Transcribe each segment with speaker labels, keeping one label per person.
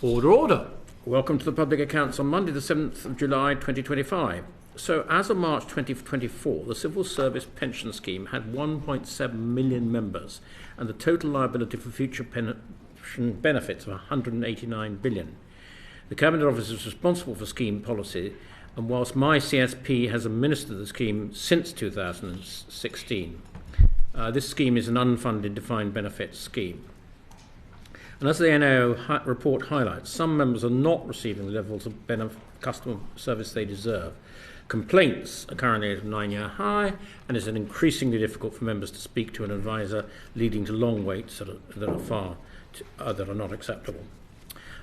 Speaker 1: Order, order. Welcome to the public accounts on Monday the 7th of July 2025. So as of March 2024, the Civil Service Pension Scheme had 1.7 million members and the total liability for future pension benefits of 189 billion. The Cabinet Office is responsible for scheme policy, and whilst MyCSP has administered the scheme since 2016, this scheme is an unfunded defined benefit scheme. And as the NAO report highlights, some members are not receiving the levels of customer service they deserve. Complaints are currently at a 9-year high, and it's increasingly difficult for members to speak to an advisor, leading to long waits that are not acceptable.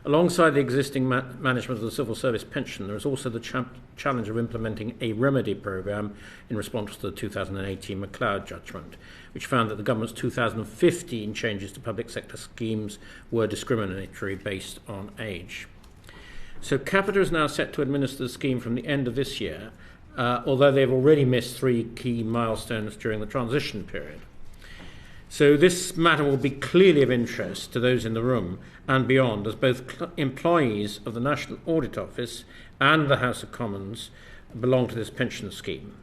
Speaker 1: Alongside the existing management of the civil service pension, there is also the challenge of implementing a remedy programme in response to the 2018 McLeod judgment, which found that the government's 2015 changes to public sector schemes were discriminatory based on age. So Capita is now set to administer the scheme from the end of this year, although they've already missed 3 key milestones during the transition period. So this matter will be clearly of interest to those in the room and beyond, as both employees of the National Audit Office and the House of Commons belong to this pension scheme.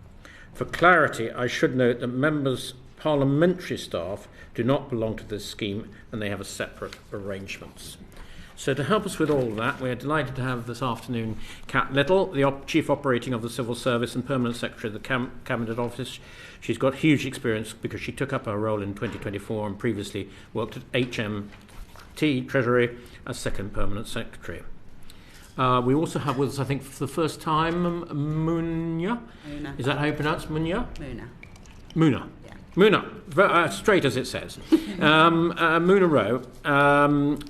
Speaker 1: For clarity, I should note that members' parliamentary staff do not belong to this scheme and they have separate arrangements. So to help us with all of that, we're delighted to have this afternoon Kat Little, the Chief Operating of the Civil Service and Permanent Secretary of the Cabinet Office. She's got huge experience because she took up her role in 2024 and previously worked at HMT Treasury as Second Permanent Secretary. We also have with us, I think, for the first time, Muna. Is that how you pronounce Muna? Muna. Muna, straight as it says. Muna Rowe,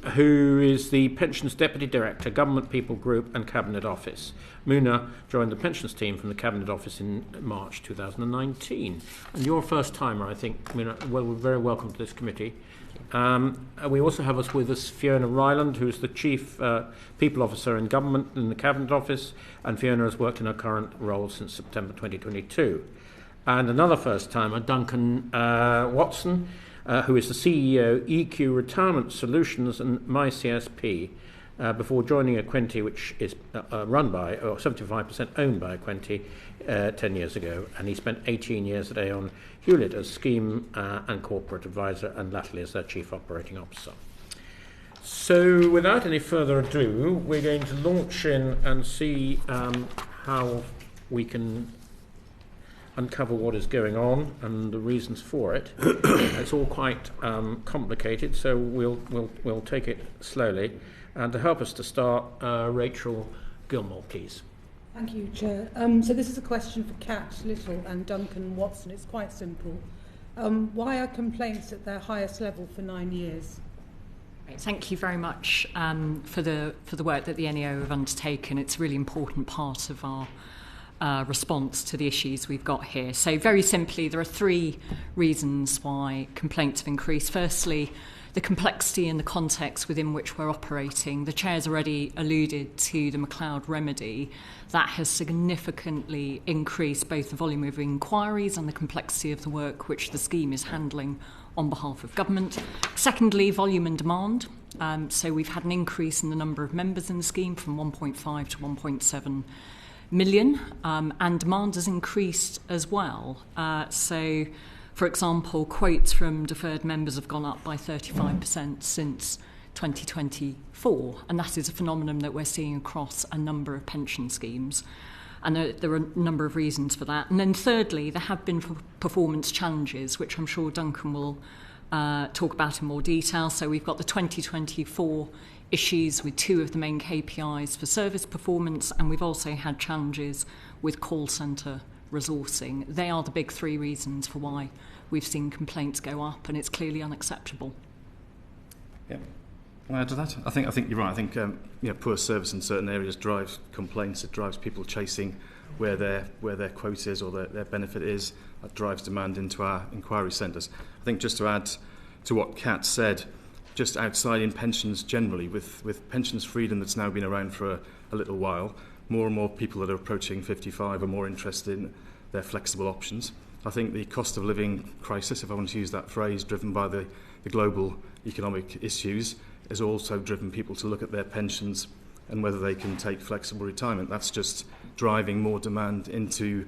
Speaker 1: who is the Pensions Deputy Director, Government People Group and Cabinet Office. Muna joined the Pensions team from the Cabinet Office in March 2019. And you're a first timer, I think, Muna. Well, we're very welcome to this committee. We also have with us Fiona Ryland, who is the Chief People Officer in Government in the Cabinet Office, and Fiona has worked in her current role since September 2022. And another first-timer, Duncan Watson, who is the CEO, EQ Retirement Solutions and MyCSP, before joining Equinti, which is run by, or 75% owned by Equinti, 10 years ago. And he spent 18 years at Aon Hewlett as Scheme and Corporate Advisor, and latterly as their Chief Operating Officer. So without any further ado, we're going to launch in and see how we can uncover what is going on and the reasons for it. It's all quite complicated, so we'll take it slowly. And to help us to start, Rachel Gilmore, please.
Speaker 2: Thank you, Chair. So this is a question for Kat Little and Duncan Watson. It's quite simple. Why are complaints at their highest level for 9 years?
Speaker 3: Thank you very much for the work that the NEO have undertaken. It's a really important part of our response to the issues we've got here. So very simply, there are 3 reasons why complaints have increased. Firstly, the complexity and the context within which we're operating. The Chair's already alluded to the McLeod remedy. That has significantly increased both the volume of inquiries and the complexity of the work which the scheme is handling on behalf of government. Secondly, volume and demand. So we've had an increase in the number of members in the scheme from 1.5 to 1.7 million, and demand has increased as well. So, for example, quotes from deferred members have gone up by 35% since 2024, and that is a phenomenon that we're seeing across a number of pension schemes. And there are a number of reasons for that. And then thirdly, there have been performance challenges, which I'm sure Duncan will talk about in more detail. So we've got the 2024 issues with 2 of the main KPIs for service performance, and we've also had challenges with call centre resourcing. They are the big 3 reasons for why we've seen complaints go up, and it's clearly unacceptable.
Speaker 4: Yeah. Can I add to that? I think you're right. I think poor service in certain areas drives complaints. It drives people chasing where their quote is or their benefit is. That drives demand into our inquiry centres. I think just to add to what Kat said, just outside in pensions generally, with pensions freedom that's now been around for a little while, more and more people that are approaching 55 are more interested in their flexible options. I think the cost of living crisis, if I want to use that phrase, driven by the global economic issues, has also driven people to look at their pensions and whether they can take flexible retirement. That's just driving more demand into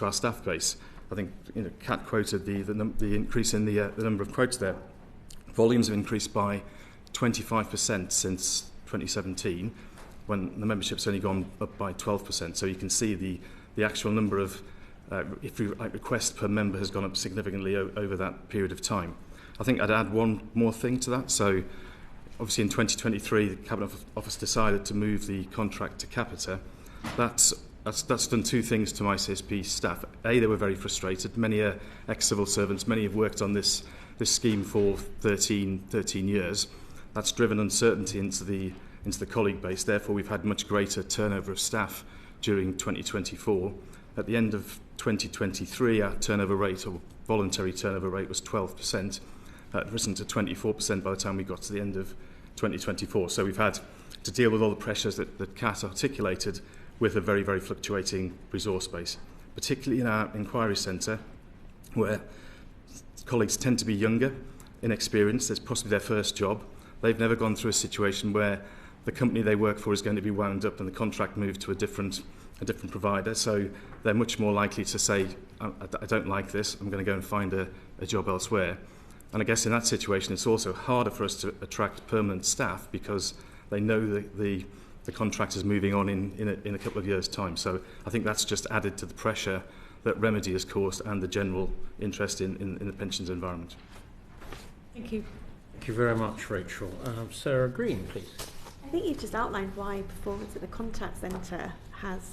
Speaker 4: our staff base. I think Kat quoted the increase in the number of quotes there. Volumes have increased by 25% since 2017, when the membership's only gone up by 12%. So you can see the actual number of requests per member has gone up significantly over that period of time. I think I'd add one more thing to that. So obviously in 2023, the Cabinet Office decided to move the contract to Capita. That's done two things to MyCSP staff. A, they were very frustrated. Many are ex-civil servants. Many have worked on this scheme for 13 years. That's driven uncertainty into the colleague base. Therefore, we've had much greater turnover of staff during 2024. At the end of 2023, our turnover rate, or voluntary turnover rate, was 12%. That had risen to 24% by the time we got to the end of 2024. So we've had to deal with all the pressures that Kat articulated with a very, very fluctuating resource base, particularly in our inquiry centre, where colleagues tend to be younger, inexperienced. It's possibly their first job. They've never gone through a situation where the company they work for is going to be wound up and the contract moved to a different provider. So they're much more likely to say, I don't like this, I'm going to go and find a job elsewhere. And I guess in that situation, it's also harder for us to attract permanent staff because they know the contract is moving on in a couple of years' time. So I think that's just added to the pressure that Remedy has caused and the general interest in the pensions environment.
Speaker 2: Thank you.
Speaker 1: Thank you very much, Rachel. Sarah Green, please.
Speaker 5: I think you've just outlined why performance at the contact centre has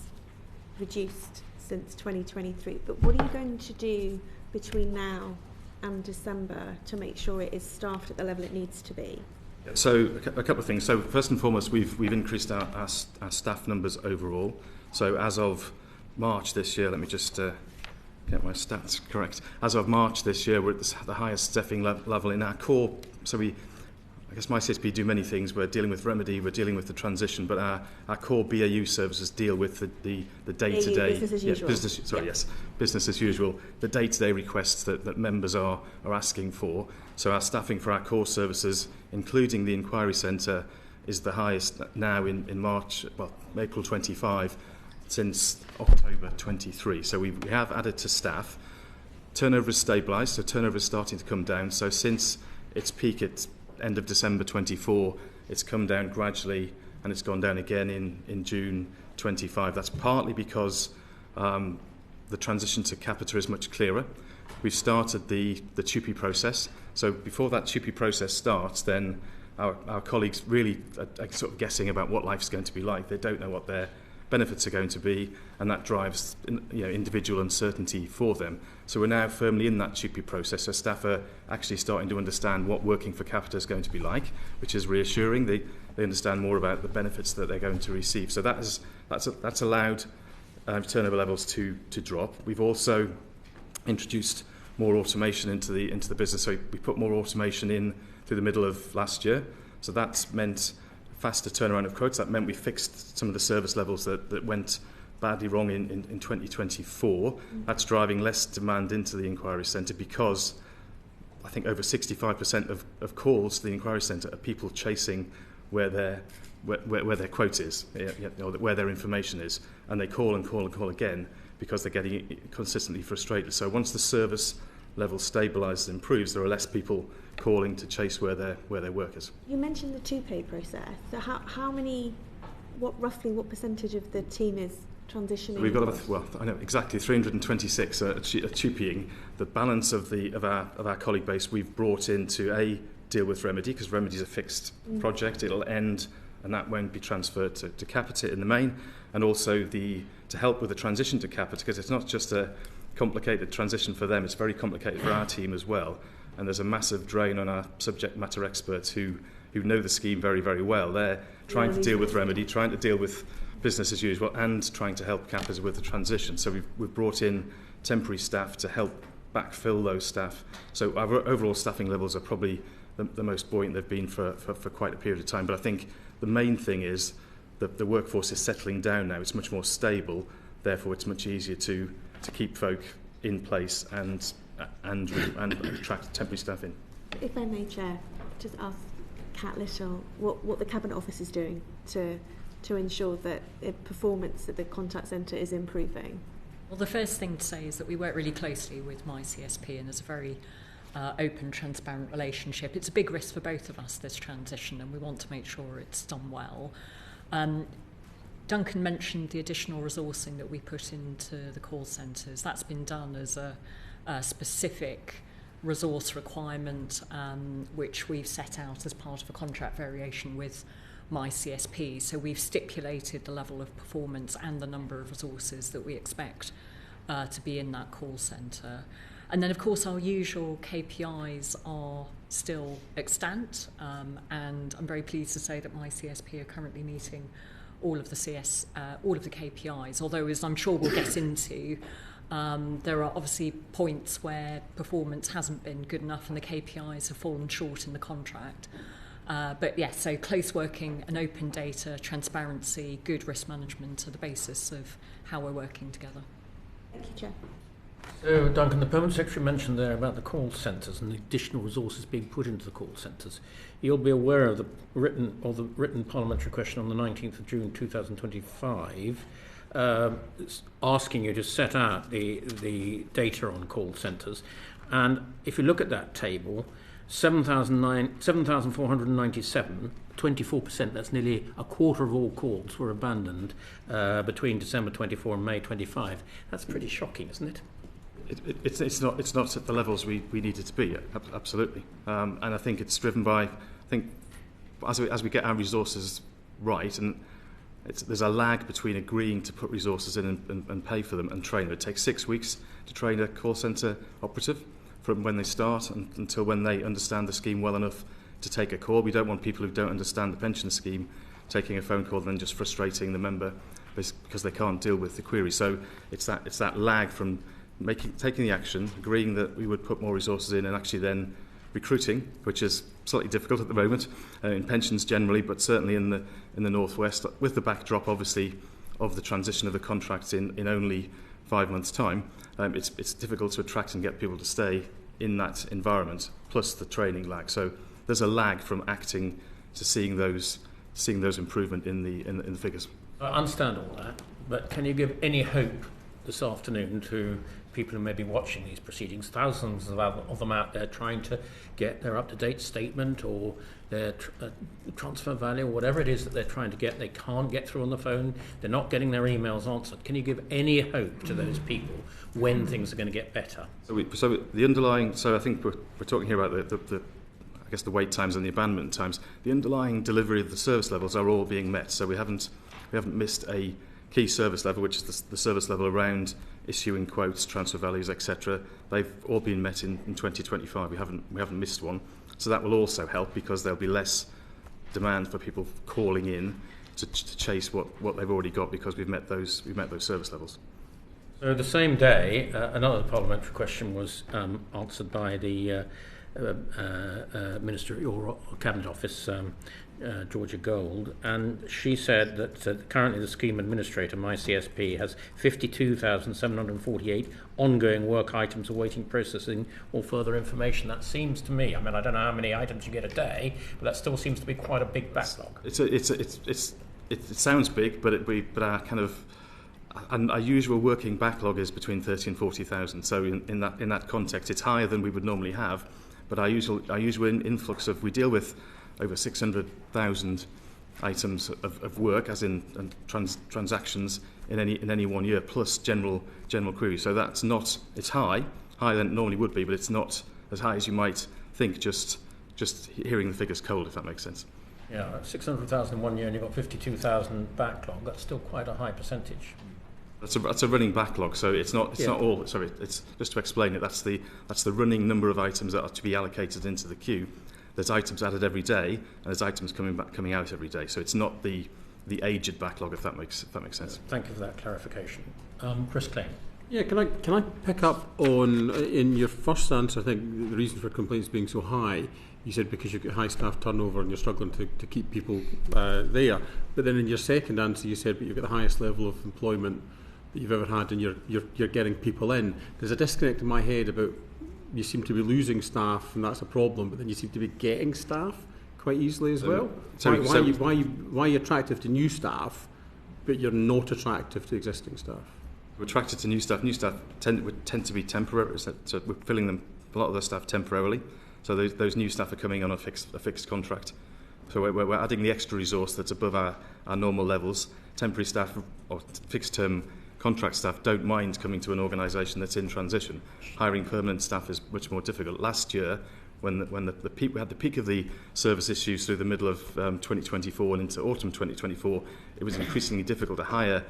Speaker 5: reduced since 2023. But what are you going to do between now and December to make sure it is staffed at the level it needs to be?
Speaker 4: So a couple of things. So first and foremost, we've increased our staff numbers overall. So as of March this year, let me just get my stats correct. As of March this year, we're at the highest staffing level in our core. So I guess MyCSP do many things. We're dealing with Remedy, we're dealing with the transition, but our core BAU services deal with the day-to-day...
Speaker 5: Business as usual.
Speaker 4: Business as usual. The day-to-day requests that members are asking for. So our staffing for our core services, including the inquiry centre, is the highest now in March, April 25, since October 23. So we have added to staff. Turnover is stabilised, so turnover is starting to come down. So since its peak at end of December 24, it's come down gradually and it's gone down again in June 25. That's partly because the transition to Capita is much clearer. We've started the TUPE process. So before that TUPE process starts, then our colleagues really are sort of guessing about what life's going to be like. They don't know what their benefits are going to be, and that drives individual uncertainty for them. So we're now firmly in that TUPE process. So staff are actually starting to understand what working for Capita is going to be like, which is reassuring. They understand more about the benefits that they're going to receive. So that's allowed turnover levels to drop. We've also introduced more automation into the business. So we put more automation in through the middle of last year. So that's meant faster turnaround of quotes. That meant we fixed some of the service levels that went badly wrong in 2024. That's driving less demand into the inquiry centre because I think over 65% of calls to the inquiry centre are people chasing where their quote is, or where their information is, and they call and call and call again because they're getting consistently frustrated. So once the service level stabilises and improves, there are less people calling to chase where their work is.
Speaker 5: You mentioned the TUPE process. So roughly what percentage of the team is transitioning?
Speaker 4: We've got I know exactly 326 are TUPEing. The balance of our colleague base we've brought in to deal with Remedy, because Remedy is a fixed project. It'll end and that won't be transferred to Capita in the main, and also to help with the transition to Capita, because it's not just a complicated transition for them, it's very complicated for our team as well, and there's a massive drain on our subject matter experts who know the scheme very, very well. They're trying to deal with Remedy, trying to deal with business as usual, and trying to help Capita with the transition. So we've brought in temporary staff to help backfill those staff. So our overall staffing levels are probably the most buoyant they've been for quite a period of time. But I think the main thing is that the workforce is settling down now. It's much more stable. Therefore, it's much easier to keep folk in place and attract temporary staff in.
Speaker 5: If I may, Chair, just ask Cat Little, what the Cabinet Office is doing to ensure that performance at the contact centre is improving?
Speaker 3: Well, the first thing to say is that we work really closely with MyCSP, and there's a very open, transparent relationship. It's a big risk for both of us, this transition, and we want to make sure it's done well. Duncan mentioned the additional resourcing that we put into the call centres. That's been done as a specific resource requirement, which we've set out as part of a contract variation with MyCSP. So we've stipulated the level of performance and the number of resources that we expect to be in that call centre. And then, of course, our usual KPIs are still extant, and I'm very pleased to say that MyCSP are currently meeting all of the KPIs, although, as I'm sure we'll get into, there are obviously points where performance hasn't been good enough and the KPIs have fallen short in the contract. But yes, so close working and open data, transparency, good risk management are the basis of how we're working together.
Speaker 5: Thank you, Chair.
Speaker 1: So, Duncan, the Permanent Secretary mentioned there about the call centres and the additional resources being put into the call centres. You'll be aware of the written parliamentary question on the 19th of June 2025, asking you to set out the data on call centres. And if you look at that table, 7,497, 24%, that's nearly a quarter of all calls were abandoned between December 24 and May 25. That's pretty shocking, isn't it?
Speaker 4: It's not at the levels we need it to be, absolutely. And I think it's driven by, as we get our resources right, and there's a lag between agreeing to put resources in and pay for them and train them. It takes 6 weeks to train a call centre operative from when they start until when they understand the scheme well enough to take a call. We don't want people who don't understand the pension scheme taking a phone call and then just frustrating the member because they can't deal with the query. So it's that lag from taking the action, agreeing that we would put more resources in, and actually then recruiting, which is slightly difficult at the moment in pensions generally, but certainly in the Northwest, with the backdrop obviously of the transition of the contracts in only 5 months' time. It's difficult to attract and get people to stay in that environment, plus the training lag. So there's a lag from acting to seeing those improvement in the figures.
Speaker 1: I understand all that, but can you give any hope this afternoon to people who may be watching these proceedings, thousands of them out there trying to get their up-to-date statement or their transfer value or whatever it is that they're trying to get? They can't get through on the phone, they're not getting their emails answered. Can you give any hope to those people when things are going to get better?
Speaker 4: So the underlying, so I think we're talking here about the I guess the wait times and the abandonment times. The underlying delivery of the service levels are all being met, so we haven't missed a key service level, which is the service level around issuing quotes, transfer values, etc. They've all been met in 2025. We haven't missed one. So that will also help because there'll be less demand for people calling in to chase what they've already got because we've met those service levels.
Speaker 1: So the same day, another parliamentary question was answered by the Minister at your Cabinet Office, Georgia Gold, and she said that currently the scheme administrator, MyCSP, has 52,748 ongoing work items awaiting processing or further information. That seems to me, I mean, I don't know how many items you get a day, but that still seems to be quite a big backlog.
Speaker 4: It sounds big, but our kind of our usual working backlog is between 30 and 40,000. So in that context, it's higher than we would normally have. But our usual influx we deal with over 600,000 items of work, as in transactions in any 1 year, plus general queries. So it's higher than it normally would be, but it's not as high as you might think just hearing the figures cold, if that makes sense.
Speaker 1: Yeah, 600,000 in 1 year and you've got 52,000 backlog. That's still quite a high percentage.
Speaker 4: That's a running backlog, so it's not all. Sorry, it's just to explain it. That's the running number of items that are to be allocated into the queue. There's items added every day, and there's items coming out every day. So it's not the aged backlog, if that makes sense.
Speaker 1: Thank you for that clarification, Chris Klein.
Speaker 6: Yeah, can I pick up on in your first answer? I think the reason for complaints being so high, you said because you've got high staff turnover and you're struggling to keep people there. But then in your second answer, you said but you've got the highest level of employment that you've ever had, and you're getting people in. There's a disconnect in my head about you seem to be losing staff and that's a problem, but then you seem to be getting staff quite easily as well?
Speaker 4: So-
Speaker 6: Why are you attractive to new staff, but you're not attractive to existing staff?
Speaker 4: We're attracted to new staff. New staff would tend to be temporary, so we're filling them, a lot of the staff temporarily. So those new staff are coming on a fixed contract. So we're adding the extra resource that's above our normal levels. Temporary staff or fixed-term contract staff don't mind coming to an organisation that's in transition. Hiring permanent staff is much more difficult. Last year, when we had the peak of the service issues through the middle of 2024 and into autumn 2024, it was increasingly difficult to hire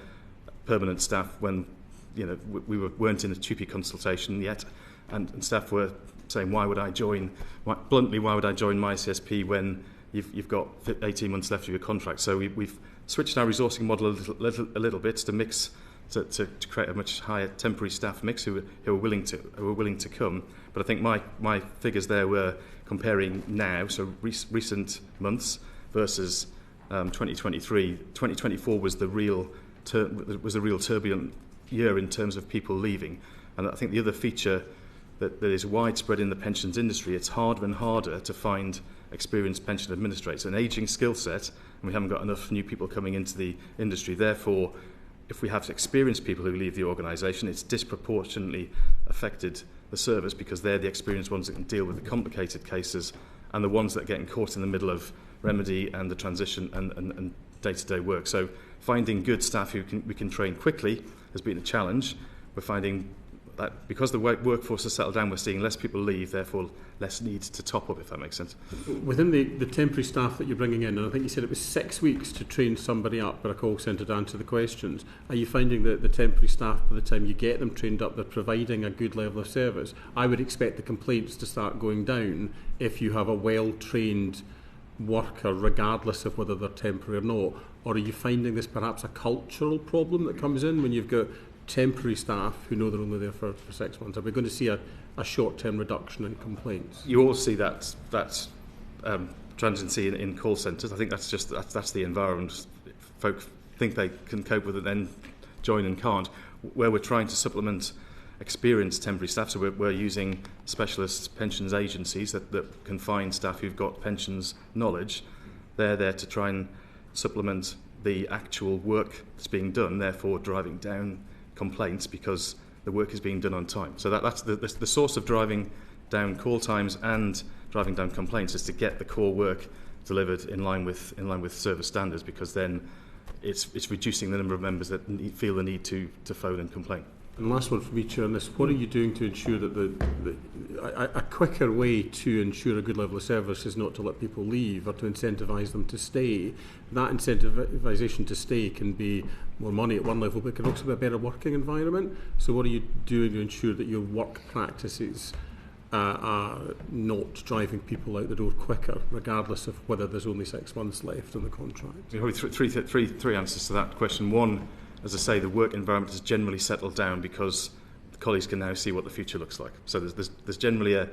Speaker 4: permanent staff when we weren't in a TUPE consultation yet, and staff were saying, why would I join MyCSP when you've got 18 months left of your contract? So we've switched our resourcing model a little bit to mix to create a much higher temporary staff mix who are willing to come. But I think my figures there were comparing now, so recent months versus 2023. 2024 was the real turbulent year in terms of people leaving. And I think the other feature that is widespread in the pensions industry, it's harder and harder to find experienced pension administrators. An ageing skill set, and we haven't got enough new people coming into the industry. Therefore, if we have experienced people who leave the organisation, it's disproportionately affected the service because they're the experienced ones that can deal with the complicated cases and the ones that are getting caught in the middle of remedy and the transition and day-to-day work. So finding good staff who we can train quickly has been a challenge. We're finding that because the workforce has settled down, we're seeing less people leave, therefore less need to top up, if that makes sense.
Speaker 6: Within the temporary staff that you're bringing in, and I think you said it was 6 weeks to train somebody up at a call centre to answer the questions, are you finding that the temporary staff, by the time you get them trained up, they're providing a good level of service? I would expect the complaints to start going down if you have a well-trained worker, regardless of whether they're temporary or not. Or are you finding this perhaps a cultural problem that comes in when you've got temporary staff who know they're only there for 6 months? Are we going to see a short-term reduction in complaints?
Speaker 4: You all see that transiency in call centres. I think that's the environment. Folk think they can cope with it, then join and can't. Where we're trying to supplement experienced temporary staff, so we're using specialist pensions agencies that can find staff who've got pensions knowledge. They're there to try and supplement the actual work that's being done, therefore driving down complaints because the work is being done on time. So that's the source of driving down call times and driving down complaints is to get the core work delivered in line with service standards, because then it's reducing the number of members that feel the need to phone and complain.
Speaker 6: And last one from each on this, what are you doing to ensure that a quicker way to ensure a good level of service is not to let people leave or to incentivise them to stay? That incentivisation to stay can be more money at one level, but it can also be a better working environment. So what are you doing to ensure that your work practices are not driving people out the door quicker, regardless of whether there's only 6 months left in the contract?
Speaker 4: Three answers to that question. One, as I say, the work environment has generally settled down because the colleagues can now see what the future looks like. So there's generally a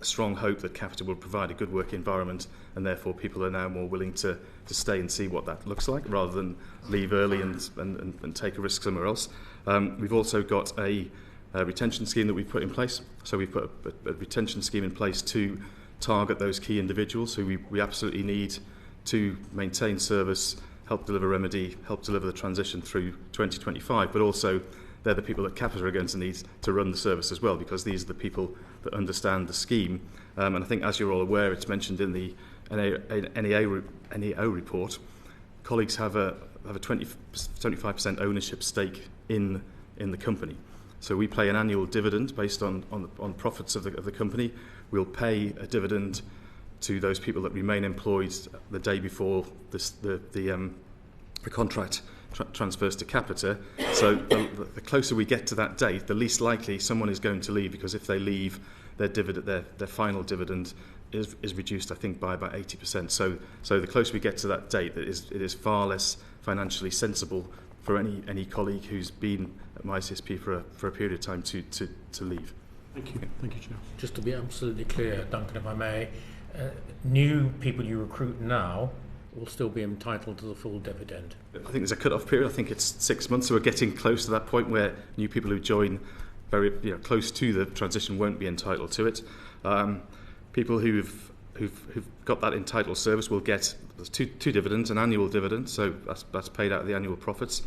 Speaker 4: strong hope that Capita will provide a good work environment, and therefore people are now more willing to stay and see what that looks like rather than leave early and take a risk somewhere else. We've also got a retention scheme that we've put in place. So we've put a retention scheme in place to target those key individuals who we absolutely need to maintain service, help deliver remedy, help deliver the transition through 2025, but also they're the people that Capita are going to need to run the service as well, because these are the people that understand the scheme. And I think, as you're all aware, it's mentioned in the NEO report, colleagues have a 75% ownership stake in the company. So we pay an annual dividend based on profits of the company. We'll pay a dividend to those people that remain employed the day before the contract transfers to Capita. So the closer we get to that date, the least likely someone is going to leave, because if they leave, their final dividend is reduced, I think, by about 80%. So the closer we get to that date, it is far less financially sensible for any colleague who's been at MyCSP for a period of time to leave.
Speaker 6: Thank you, Chair.
Speaker 1: Just to be absolutely clear, Duncan, if I may, new people you recruit now will still be entitled to the full dividend.
Speaker 4: I think there's a cut-off period. I think it's 6 months, so we're getting close to that point where new people who join very close to the transition won't be entitled to it. People who've who've got that entitled service will get two dividends, an annual dividend, so that's paid out of the annual profits.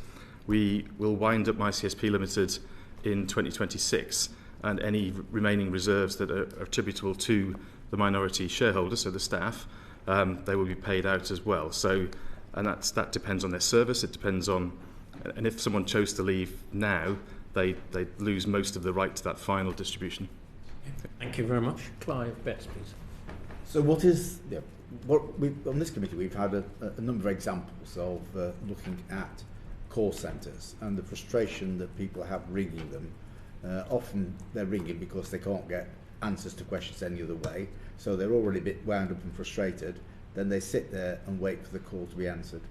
Speaker 4: We will wind up MyCSP Limited in 2026, and any remaining reserves that are attributable to the minority shareholders, so the staff, they will be paid out as well. So, and that depends on their service. It depends on, and if someone chose to leave now, they lose most of the right to that final distribution.
Speaker 1: Thank you very much. Clive Betts, please.
Speaker 7: So what on this committee we've had a number of examples of looking at call centres and the frustration that people have ringing them. Often they're ringing because they can't get answers to questions any other way, so they're already a bit wound up and frustrated. Then they sit there and wait for the call to be answered.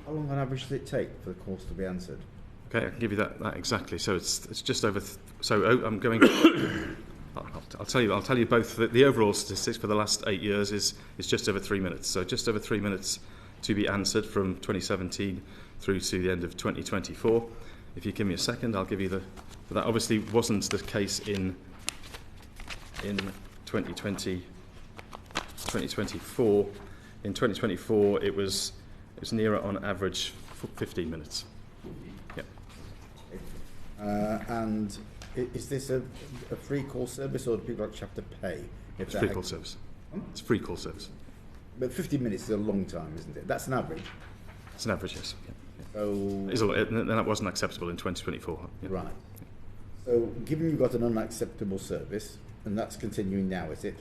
Speaker 7: How long on average does it take for the calls to be answered?
Speaker 4: Okay, I can give you that exactly. So it's just over. I'm going. I'll tell you both. The overall statistics for the last 8 years is just over 3 minutes. So just over 3 minutes to be answered from 2017 through to the end of 2024. If you give me a second, I'll give you that obviously wasn't the case in 2024. In 2024, it was nearer on average 15 minutes. Yeah.
Speaker 7: And is this a free call service, or do people actually have to pay?
Speaker 4: It's free call service. It's free call service.
Speaker 7: But 15 minutes is a long time, isn't it? That's an average.
Speaker 4: It's an average, yes. Yeah.
Speaker 7: So,
Speaker 4: and that wasn't acceptable in 2024. Yeah.
Speaker 7: Right. So, given you've got an unacceptable service, and that's continuing now, is it?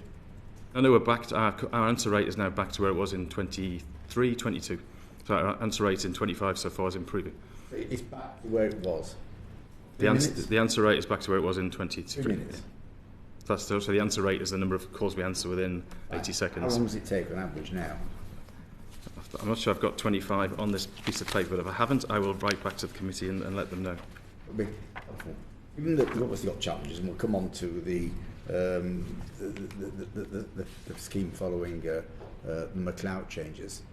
Speaker 4: No, we're back to our answer rate is now back to where it was in 23, 22. So our answer rate in 25 so far is improving.
Speaker 7: It's back to where it was.
Speaker 4: The answer rate is back to where it was in 23.
Speaker 7: 3 minutes.
Speaker 4: Yeah. So the answer rate is the number of calls we answer within 80 seconds.
Speaker 7: How long does it take on average now?
Speaker 4: I'm not sure I've got 25 on this piece of paper, but if I haven't, I will write back to the committee and let them know.
Speaker 7: It'll be helpful. Given that we've obviously got challenges, and we'll come on to the scheme following the McLeod changes,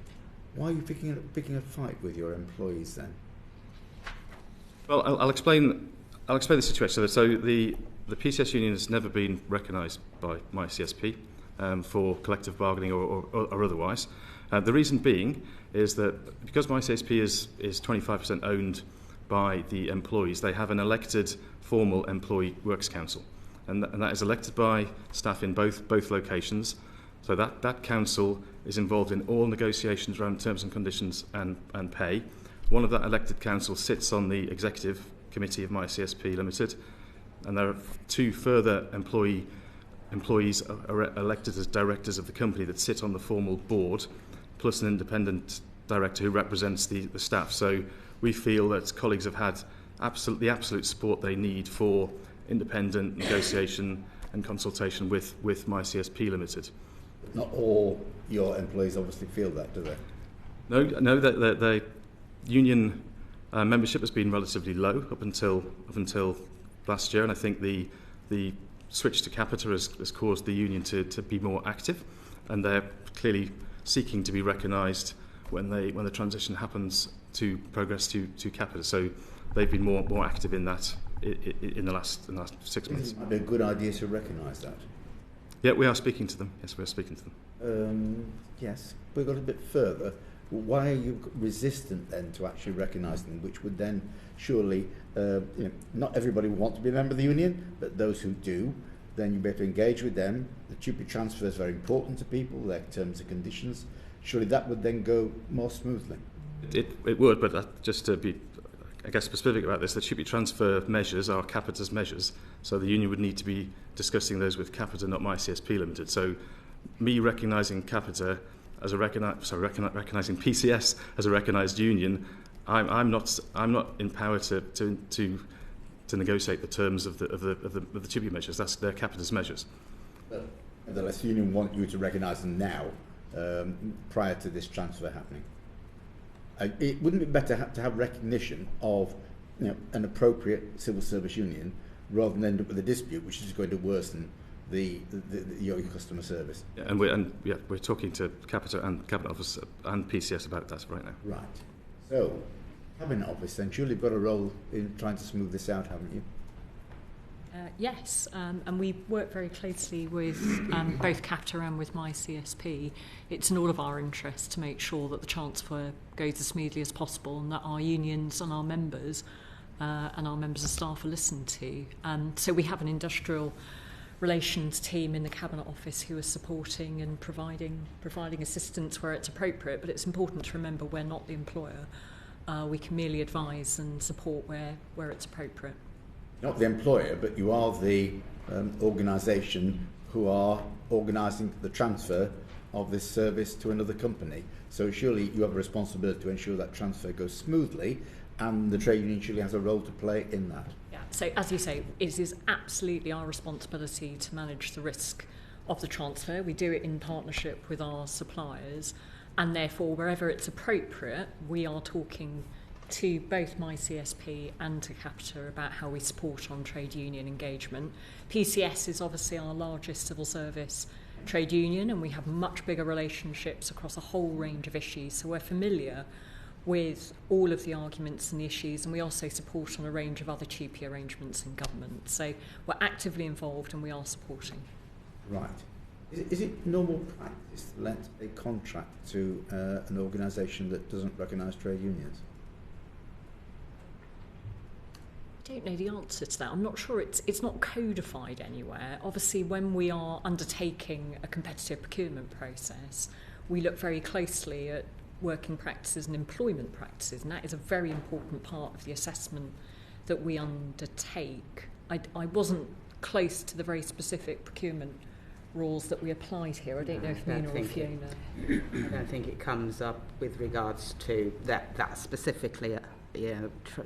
Speaker 7: why are you picking a fight with your employees then?
Speaker 4: Well, I'll explain the situation. So the PCS union has never been recognised by MyCSP for collective bargaining or otherwise. The reason being is that because MyCSP is 25% owned by the employees, they have an elected formal employee works council, and that is elected by staff in both locations. So that council is involved in all negotiations around terms and conditions and pay. One of that elected council sits on the executive committee of MyCSP Limited, and there are two further employees are elected as directors of the company that sit on the formal board, plus an independent director who represents the staff. So we feel that colleagues have had the absolute support they need for independent negotiation and consultation with MyCSP Limited.
Speaker 7: Not all your employees obviously feel that, do they?
Speaker 4: No, the union membership has been relatively low up until last year, and I think the switch to capita has caused the union to be more active, and they're clearly seeking to be recognised when the transition happens to progress to capita. So they've been more active in that in the last 6 months.
Speaker 7: It might be a good idea to recognise that.
Speaker 4: Yeah, we are speaking to them. Yes, we are speaking to them.
Speaker 7: Yes, we've got a bit further. Why are you resistant then to actually recognise them, which would then surely, not everybody would want to be a member of the union, but those who do, then you better engage with them. The TUPE transfer is very important to people, their terms and conditions. Surely that would then go more smoothly.
Speaker 4: It would, but just to be, I guess, specific about this, the TUPE transfer measures are capita's measures, so the union would need to be discussing those with capita, not MyCSP Limited. So me recognising capita as recognising PCS as a recognised union, I'm not in power to negotiate the terms of the TUPE measures. That's their capita's measures.
Speaker 7: But nevertheless, the union want you to recognise them now, prior to this transfer happening. It wouldn't be better to have recognition of an appropriate civil service union rather than end up with a dispute, which is going to worsen your customer service.
Speaker 4: Yeah, and we're talking to Capita and Cabinet Office and PCS about that right now.
Speaker 7: Right. So, Cabinet Office then surely got a role in trying to smooth this out, haven't you?
Speaker 3: Yes, and we work very closely with both CAPTA and with MyCSP. It's in all of our interests to make sure that the transfer goes as smoothly as possible and that our unions and our members of staff are listened to. So we have an industrial relations team in the Cabinet Office who are supporting and providing assistance where it's appropriate, but it's important to remember we're not the employer. We can merely advise and support where it's appropriate.
Speaker 7: Not the employer, but you are the organisation who are organising the transfer of this service to another company. So surely you have a responsibility to ensure that transfer goes smoothly, and the trade union surely has a role to play in that.
Speaker 3: Yeah, so as you say, it is absolutely our responsibility to manage the risk of the transfer. We do it in partnership with our suppliers, and therefore wherever it's appropriate, we are talking to both MyCSP and to CAPTA about how we support on trade union engagement. PCS is obviously our largest civil service trade union, and we have much bigger relationships across a whole range of issues, so we're familiar with all of the arguments and the issues, and we also support on a range of other TUPE arrangements in government. So we're actively involved and we are supporting.
Speaker 7: Right. Is it normal practice to let a contract to an organisation that doesn't recognise trade unions?
Speaker 3: I don't know the answer to that. I'm not sure it's not codified anywhere. Obviously, when we are undertaking a competitive procurement process, we look very closely at working practices and employment practices, and that is a very important part of the assessment that we undertake. I wasn't close to the very specific procurement rules that we applied here. I don't know if Nina or Fiona.
Speaker 8: I don't think it comes up with regards to that specifically.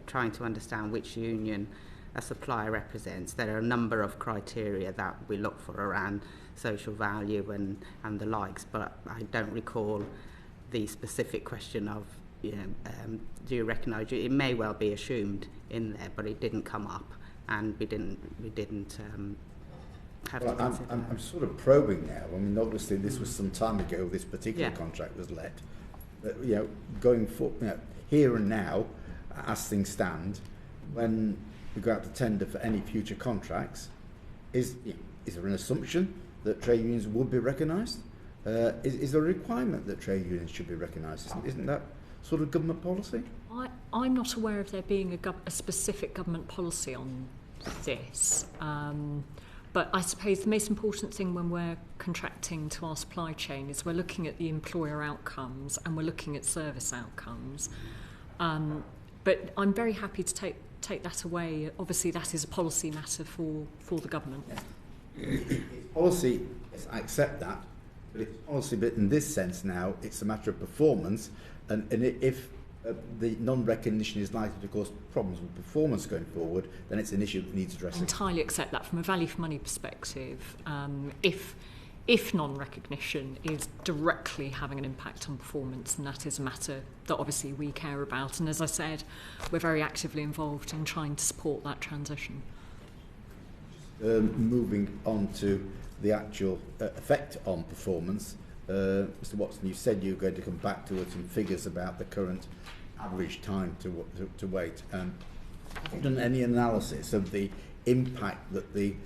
Speaker 8: Trying to understand which union a supplier represents. There are a number of criteria that we look for around social value and the likes, but I don't recall the specific question of do you recognise it? It may well be assumed in there, but it didn't come up, and we didn't have to consider.
Speaker 7: I'm sort of probing now. I mean, obviously this was some time ago. This particular contract was let, but going forward, here and now, as things stand, when we go out to tender for any future contracts, is there an assumption that trade unions would be recognised? Is there a requirement that trade unions should be recognised? Isn't that sort of government policy?
Speaker 3: I'm not aware of there being a specific government policy on this. But I suppose the most important thing when we're contracting to our supply chain is we're looking at the employer outcomes and we're looking at service outcomes. But I'm very happy to take that away. Obviously, that is a policy matter for the government.
Speaker 7: It's policy, yes, I accept that, but it's policy, but in this sense now, it's a matter of performance, and if the non-recognition is likely to cause problems with performance going forward, then it's an issue that needs addressing.
Speaker 3: I entirely accept that from a value for money perspective. If non-recognition is directly having an impact on performance, and that is a matter that obviously we care about, and as I said, we're very actively involved in trying to support that transition.
Speaker 7: Moving on to the actual effect on performance, Mr. Watson, you said you were going to come back to us some figures about the current average time to wait. Have you done any analysis of the impact that the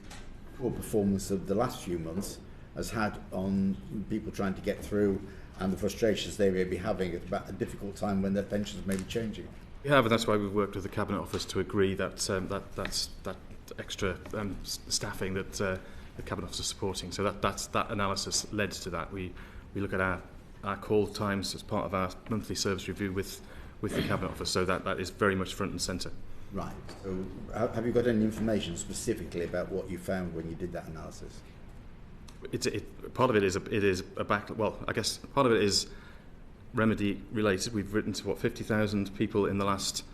Speaker 7: poor performance of the last few months has had on people trying to get through, and the frustrations they may be having at about a difficult time when their pensions may be changing?
Speaker 4: We have, and that's why we've worked with the Cabinet Office to agree that that's extra staffing that the Cabinet Office is supporting. So that analysis led to that. We look at our call times as part of our monthly service review with the Cabinet Office. So that is very much front and centre.
Speaker 7: Right. So have you got any information specifically about what you found when you did that analysis?
Speaker 4: Part of it is a back. Well, I guess part of it is remedy related. We've written to 50,000 people in the last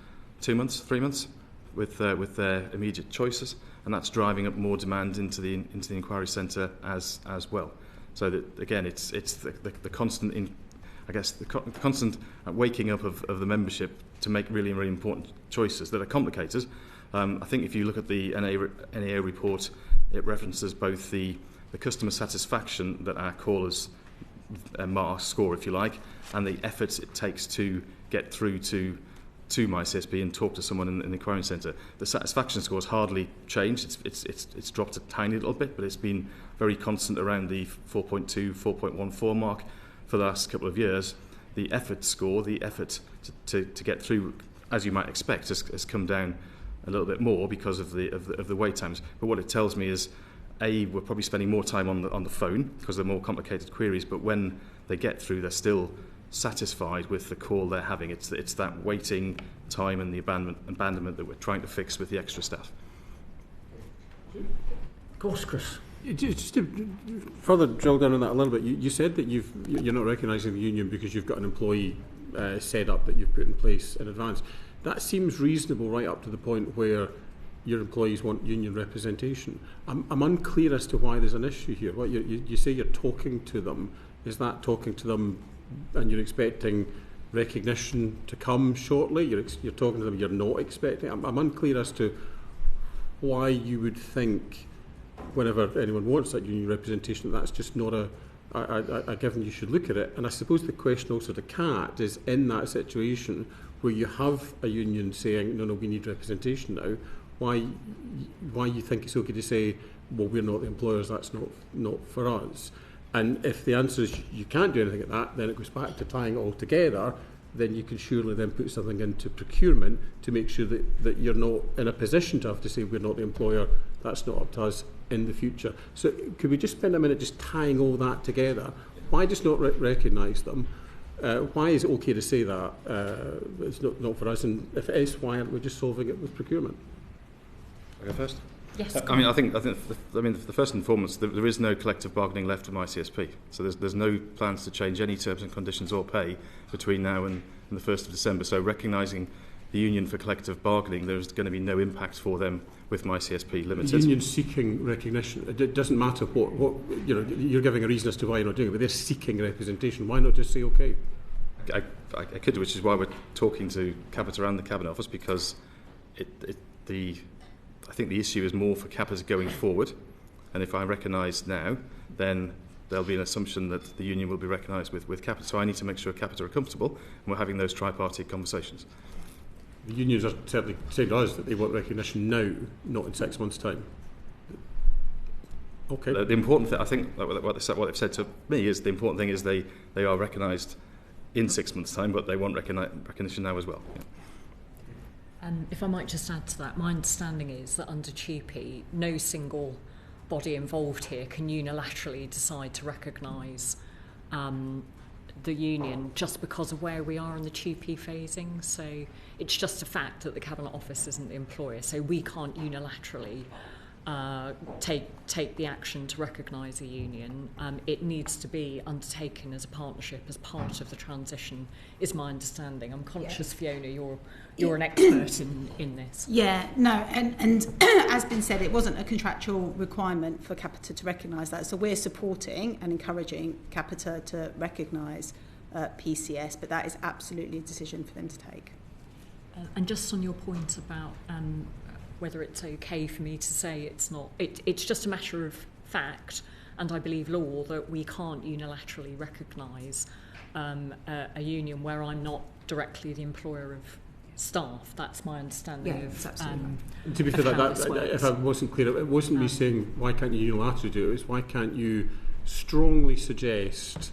Speaker 4: 3 months, with their immediate choices, and that's driving up more demand into the inquiry centre as well. So that again, it's the constant the constant waking up of the membership to make really, really important choices that are complicated. I think if you look at the NAO report, it references both the customer satisfaction that our callers score, if you like, and the efforts it takes to get through to to MyCSP and talk to someone in the inquiry centre, the satisfaction score has hardly changed. It's dropped a tiny little bit, but it's been very constant around the 4.2, 4.14 mark for the last couple of years. The effort score, the effort to get through, as you might expect, has come down a little bit more because of the wait times. But what it tells me is, A, we're probably spending more time on the phone because they're more complicated queries, but when they get through, they're still satisfied with the call they're having. It's that waiting time and the abandonment that we're trying to fix with the extra staff.
Speaker 1: Of course, Chris.
Speaker 6: Just to further drill down on that a little bit, you said that you're not recognising the union because you've got an employee set up that you've put in place in advance. That seems reasonable right up to the point where your employees want union representation. I'm unclear as to why there's an issue here. What you say you're talking to them. Is that talking to them and you're expecting recognition to come shortly? You're talking to them, you're not expecting. I'm unclear as to why you would think, whenever anyone wants that union representation, that's just not a given. You should look at it. And I suppose the question also to Kat is, in that situation where you have a union saying, no, we need representation now, why you think it's okay to say, well, we're not the employers, that's not for us. And if the answer is you can't do anything at that, then it goes back to tying it all together. Then you can surely then put something into procurement to make sure that you're not in a position to have to say we're not the employer, that's not up to us in the future. So could we just spend a minute just tying all that together? Why just not recognise them? Why is it okay to say that it's not for us? And if it is, why aren't we just solving it with procurement?
Speaker 4: I'll go first.
Speaker 3: Yes.
Speaker 4: I think the first and foremost, there is no collective bargaining left with MyCSP. So there's no plans to change any terms and conditions or pay between now and the 1st of December. So recognising the union for collective bargaining, there's going to be no impact for them with MyCSP Limited.
Speaker 6: The union seeking recognition. It doesn't matter what you're giving a reason as to why you're not doing it, but they're seeking representation. Why not just say okay?
Speaker 4: I could, which is why we're talking to Capita and the Cabinet Office, because I think the issue is more for Capita going forward, and if I recognise now, then there'll be an assumption that the union will be recognised with Capita. So I need to make sure Capita are comfortable, and we're having those tripartite conversations.
Speaker 6: The unions are certainly saying to us that they want recognition now, not in 6 months' time. Okay.
Speaker 4: The important thing, I think, what they've said to me is the important thing is they are recognised in 6 months' time, but they want recognition now as well. Yeah.
Speaker 3: If I might just add to that, my understanding is that under TUPE, no single body involved here can unilaterally decide to recognise the union just because of where we are in the TUPE phasing. So it's just a fact that the Cabinet Office isn't the employer, so we can't unilaterally take the action to recognise a union. It needs to be undertaken as a partnership, as part of the transition, is my understanding. I'm conscious, Fiona, you're an expert in this.
Speaker 9: Yeah, no, and as been said, it wasn't a contractual requirement for Capita to recognise that. So we're supporting and encouraging Capita to recognise PCS, but that is absolutely a decision for them to take.
Speaker 3: And just on your point about whether it's okay for me to say it's not, it's just a matter of fact, and I believe law, that we can't unilaterally recognise a union where I'm not directly the employer of staff. That's my understanding of
Speaker 6: to be fair, if I wasn't clear, it wasn't me saying why can't you unilaterally do it, it's why can't you strongly suggest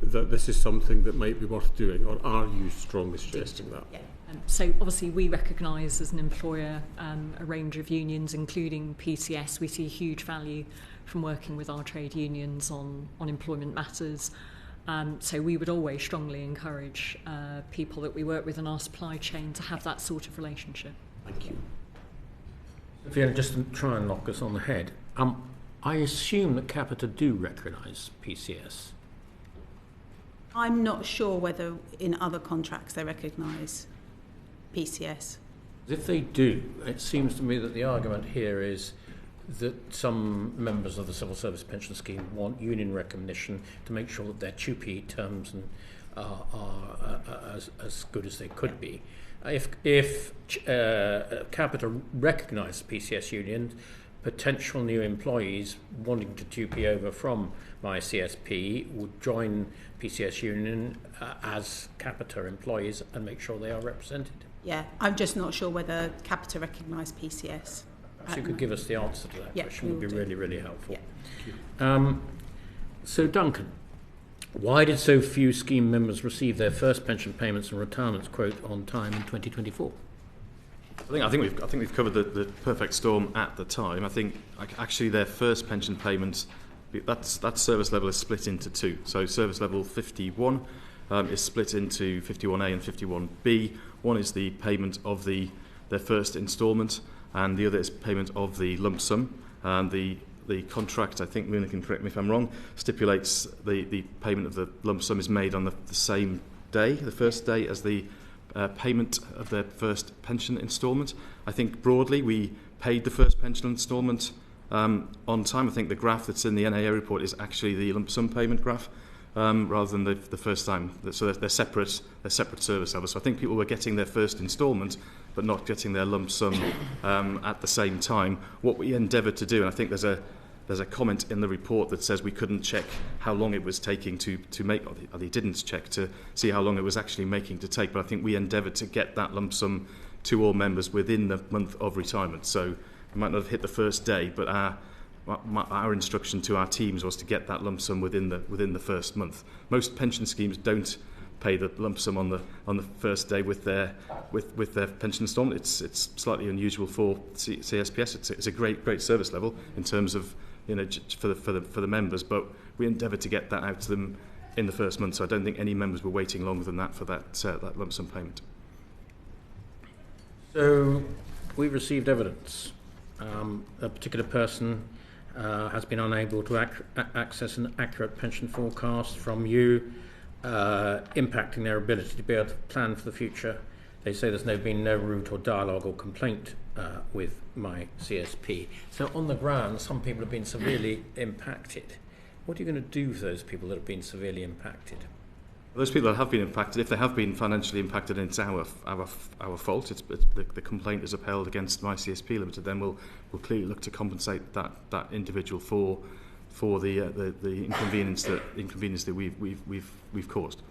Speaker 6: that this is something that might be worth doing, or are you strongly suggesting that?
Speaker 3: Yeah. So obviously we recognise as an employer a range of unions, including PCS. We see huge value from working with our trade unions on employment matters. So we would always strongly encourage people that we work with in our supply chain to have that sort of relationship.
Speaker 6: Thank you.
Speaker 1: Fiona, just to try and knock us on the head, I assume that Capita do recognise PCS.
Speaker 9: I'm not sure whether in other contracts they recognise PCS.
Speaker 1: If they do, it seems to me that the argument here is that some members of the Civil Service Pension Scheme want union recognition to make sure that their TUPE terms are as good as they could be. If Capita recognised PCS unions, potential new employees wanting to TUPE over from MyCSP would join PCS Union as Capita employees and make sure they are represented.
Speaker 9: Yeah, I'm just not sure whether Capita recognise PCS.
Speaker 1: So you could give us the answer to that question would be really, really helpful.
Speaker 9: Yeah.
Speaker 1: So Duncan, why did so few scheme members receive their first pension payments and retirements quote on time in 2024?
Speaker 4: I think we've covered the perfect storm at the time. I think actually their first pension payments, that service level is split into two. So service level 51 is split into 51A and 51B. One is the payment of their first instalment, and the other is payment of the lump sum. And the contract, I think Muna can correct me if I'm wrong, stipulates the payment of the lump sum is made on the same day, the first day, as the payment of their first pension instalment. I think broadly we paid the first pension instalment on time. I think the graph that's in the NAA report is actually the lump sum payment graph rather than the first time. So they're separate service levels. So I think people were getting their first instalment but not getting their lump sum at the same time. What we endeavoured to do, and I think there's a comment in the report that says we couldn't check how long it was taking to make, or they didn't check to see how long it was actually making to take, but I think we endeavoured to get that lump sum to all members within the month of retirement. So we might not have hit the first day, but our instruction to our teams was to get that lump sum within the first month. Most pension schemes don't pay the lump sum on the first day with their pension instalment. It's slightly unusual for CSPS. It's a great service level in terms of for the members, but we endeavoured to get that out to them in the first month. So I don't think any members were waiting longer than that for that lump sum payment.
Speaker 1: So we received evidence. A particular person has been unable to access an accurate pension forecast from you, impacting their ability to be able to plan for the future. They say there's been no route or dialogue or complaint with MyCSP. So on the ground, some people have been severely impacted. What are you going to do for those people that have been severely impacted?
Speaker 4: Those people that have been impacted, if they have been financially impacted, and it's our fault, the complaint is upheld against MyCSP Limited, then we'll clearly look to compensate that individual for the inconvenience that we've caused.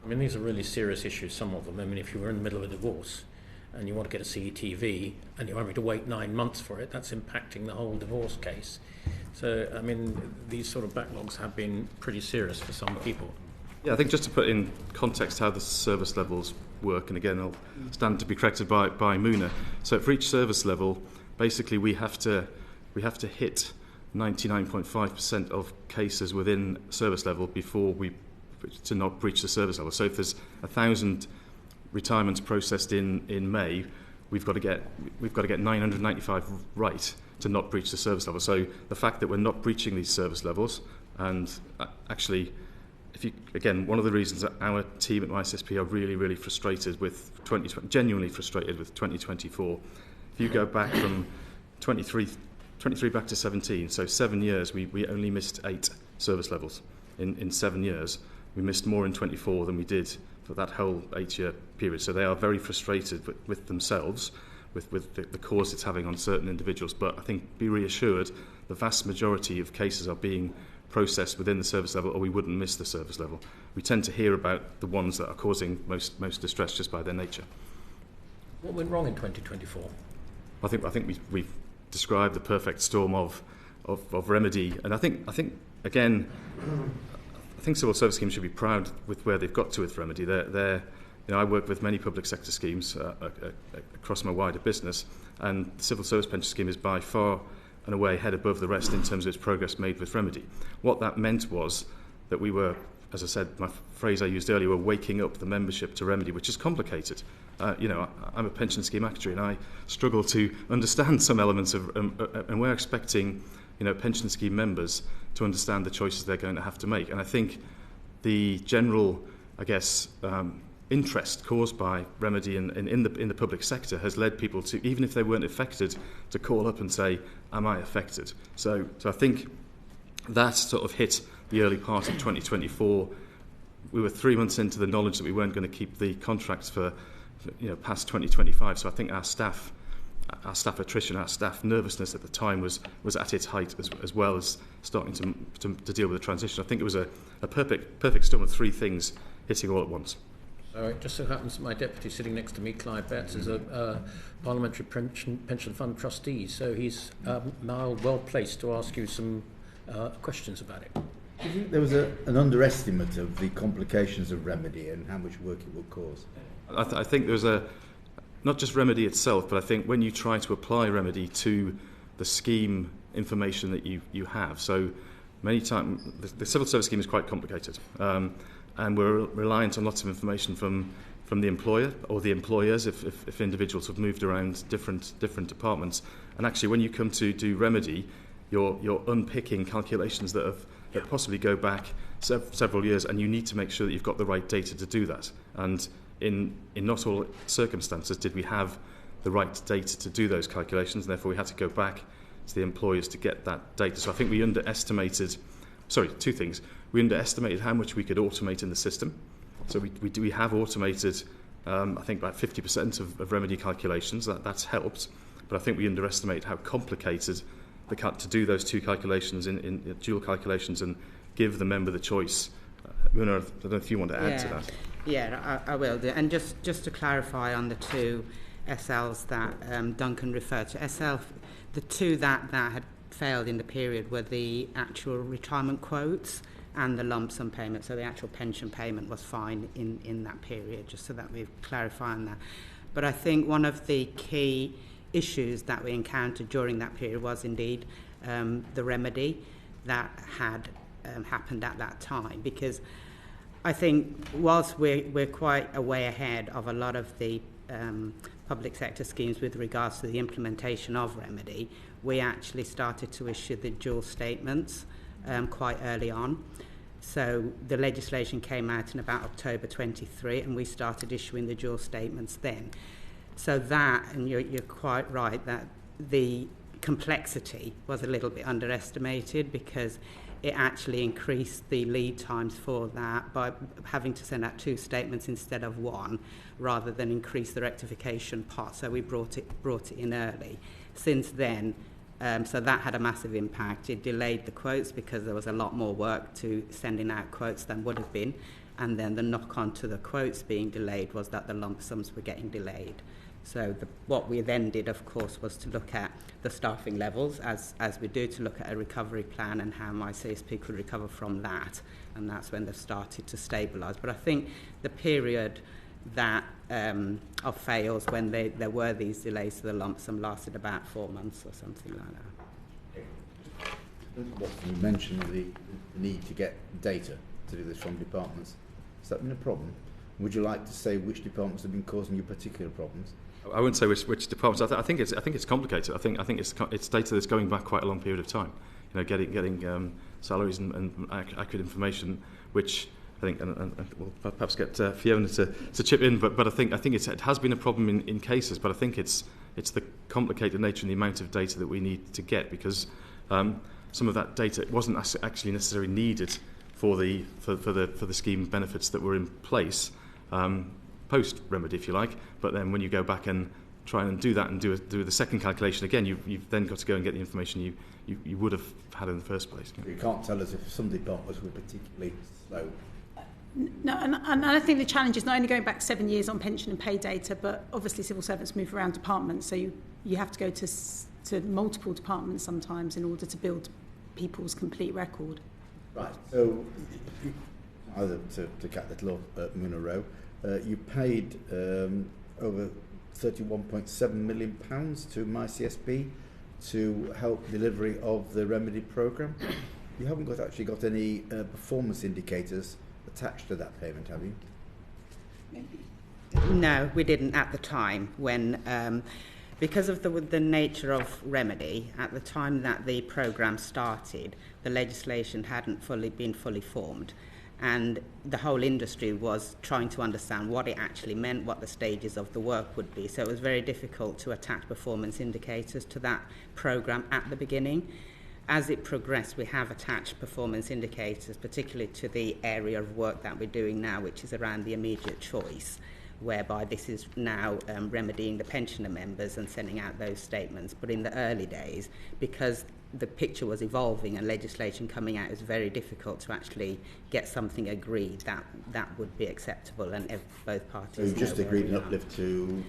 Speaker 1: I mean, these are really serious issues, some of them. I mean, if you were in the middle of a divorce and you want to get a CETV and you're having to wait 9 months for it, that's impacting the whole divorce case. So, I mean, these sort of backlogs have been pretty serious for some people.
Speaker 4: Yeah, I think just to put in context how the service levels work, and again, I'll stand to be corrected by Muna. So for each service level, basically we have to hit 99.5% of cases within service level before to not breach the service level. So if there's 1,000 retirements processed in May, we've got to get 995 right to not breach the service level. So the fact that we're not breaching these service levels, and actually, one of the reasons that our team at MyCSP are really frustrated with genuinely frustrated with 2024. If you go back from 23 back to 17, so 7 years, we only missed 8 service levels in 7 years. We missed more in 24 than we did for that whole 8-year period. So they are very frustrated with themselves, with the cause it's having on certain individuals. But I think be reassured, the vast majority of cases are being processed within the service level, or we wouldn't miss the service level. We tend to hear about the ones that are causing most distress just by their nature.
Speaker 1: What went wrong in 2024?
Speaker 4: I think we've described the perfect storm of remedy, and I think again, I think civil service schemes should be proud with where they've got to with remedy. I work with many public sector schemes across my wider business, and the civil service pension scheme is by far and away head above the rest in terms of its progress made with remedy. What that meant was that we were, as I said, my phrase I used earlier, were waking up the membership to remedy, which is complicated. I'm a pension scheme actuary, and I struggle to understand some elements of, and we're expecting, pension scheme members to understand the choices they're going to have to make. And I think the general, interest caused by remedy in the public sector has led people to, even if they weren't affected, to call up and say, am I affected? So I think that sort of hit the early part of 2024. We were 3 months into the knowledge that we weren't going to keep the contracts for past 2025. So I think our staff our staff attrition, our staff nervousness at the time was at its height, as well as starting to deal with the transition. I think it was a perfect storm of three things hitting all at once.
Speaker 1: It just so happens that my deputy sitting next to me, Clive Betts, is a Parliamentary Pension Fund trustee, so he's now well placed to ask you some questions about it.
Speaker 7: Do you think there was an underestimate of the complications of remedy and how much work it would cause?
Speaker 4: I think there was not just remedy itself, but I think when you try to apply remedy to the scheme information that you have, so many times the civil service scheme is quite complicated, and we're reliant on lots of information from the employer or the employers if individuals have moved around different departments. And actually, when you come to do remedy, you're unpicking calculations that possibly go back several years, and you need to make sure that you've got the right data to do that. And in not all circumstances did we have the right data to do those calculations, and therefore we had to go back to the employers to get that data. So I think we underestimated, two things. We underestimated how much we could automate in the system. So we have automated, I think, about 50% of remedy calculations. That's helped. But I think we underestimate how complicated to do those two calculations in dual calculations and give the member the choice. I don't know if you want to add to that.
Speaker 8: Yeah, I will do. And just to clarify on the two SLs that Duncan referred to, the two that had failed in the period were the actual retirement quotes and the lump sum payment. So the actual pension payment was fine in that period, just so that we've clarified on that. But I think one of the key issues that we encountered during that period was indeed the remedy that had happened at that time, because I think whilst we're quite a way ahead of a lot of the public sector schemes with regards to the implementation of remedy, we actually started to issue the dual statements quite early on. So the legislation came out in about October 23, and we started issuing the dual statements then. So that, and you're quite right, that the complexity was a little bit underestimated, because it actually increased the lead times for that by having to send out two statements instead of one, rather than increase the rectification part. So we brought it in early. Since then, so that had a massive impact. It delayed the quotes because there was a lot more work to sending out quotes than would have been. And then the knock-on to the quotes being delayed was that the lump sums were getting delayed. So what we then did, of course, was to look at the staffing levels, as we do, to look at a recovery plan and how MyCSP could recover from that. And that's when they've started to stabilise. But I think the period that of fails when there were these delays to the lump sum lasted about 4 months or something like that.
Speaker 7: You mentioned the need to get data to do this from departments. Has that been a problem? Would you like to say which departments have been causing you particular problems?
Speaker 4: I wouldn't say which departments. I think it's complicated. I think it's data that's going back quite a long period of time. Getting salaries and accurate information, which I think, and we'll perhaps get Fiona to chip in. But I think it has been a problem in cases. But I think it's the complicated nature and the amount of data that we need to get, because some of that data wasn't actually necessarily needed for the scheme benefits that were in place. Post remedy, if you like, but then when you go back and try and do that and do the second calculation again, you've then got to go and get the information you would have had in the first place.
Speaker 7: You can't tell us if some departments were particularly slow.
Speaker 9: No, and I think the challenge is not only going back 7 years on pension and pay data, but obviously civil servants move around departments, so you have to go to multiple departments sometimes in order to build people's complete record.
Speaker 7: Right. So, either to cut that law, Rowe. You paid over £31.7 million to MyCSP to help delivery of the remedy programme. You haven't actually got any performance indicators attached to that payment, have you?
Speaker 8: No, we didn't at the time. When because of the nature of remedy, at the time that the programme started, the legislation hadn't been fully formed. And the whole industry was trying to understand what it actually meant, what the stages of the work would be. So it was very difficult to attach performance indicators to that programme at the beginning. As it progressed, we have attached performance indicators, particularly to the area of work that we're doing now, which is around the immediate choice, whereby this is now remedying the pensioner members and sending out those statements. But in the early days, because the picture was evolving and legislation coming out, it was very difficult to actually get something agreed that would be acceptable, and both parties.
Speaker 7: So you just agreed an uplift to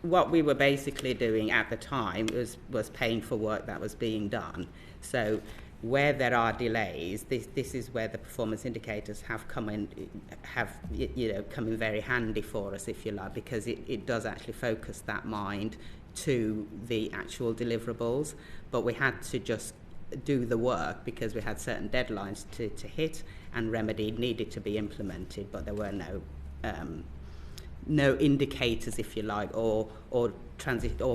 Speaker 8: what we were basically doing at the time was paying for work that was being done. So where there are delays, this is where the performance indicators have come in very handy for us, if you like, because it does actually focus that mind to the actual deliverables. But we had to just do the work because we had certain deadlines to hit, and remedy needed to be implemented, but there were no indicators, if you like, or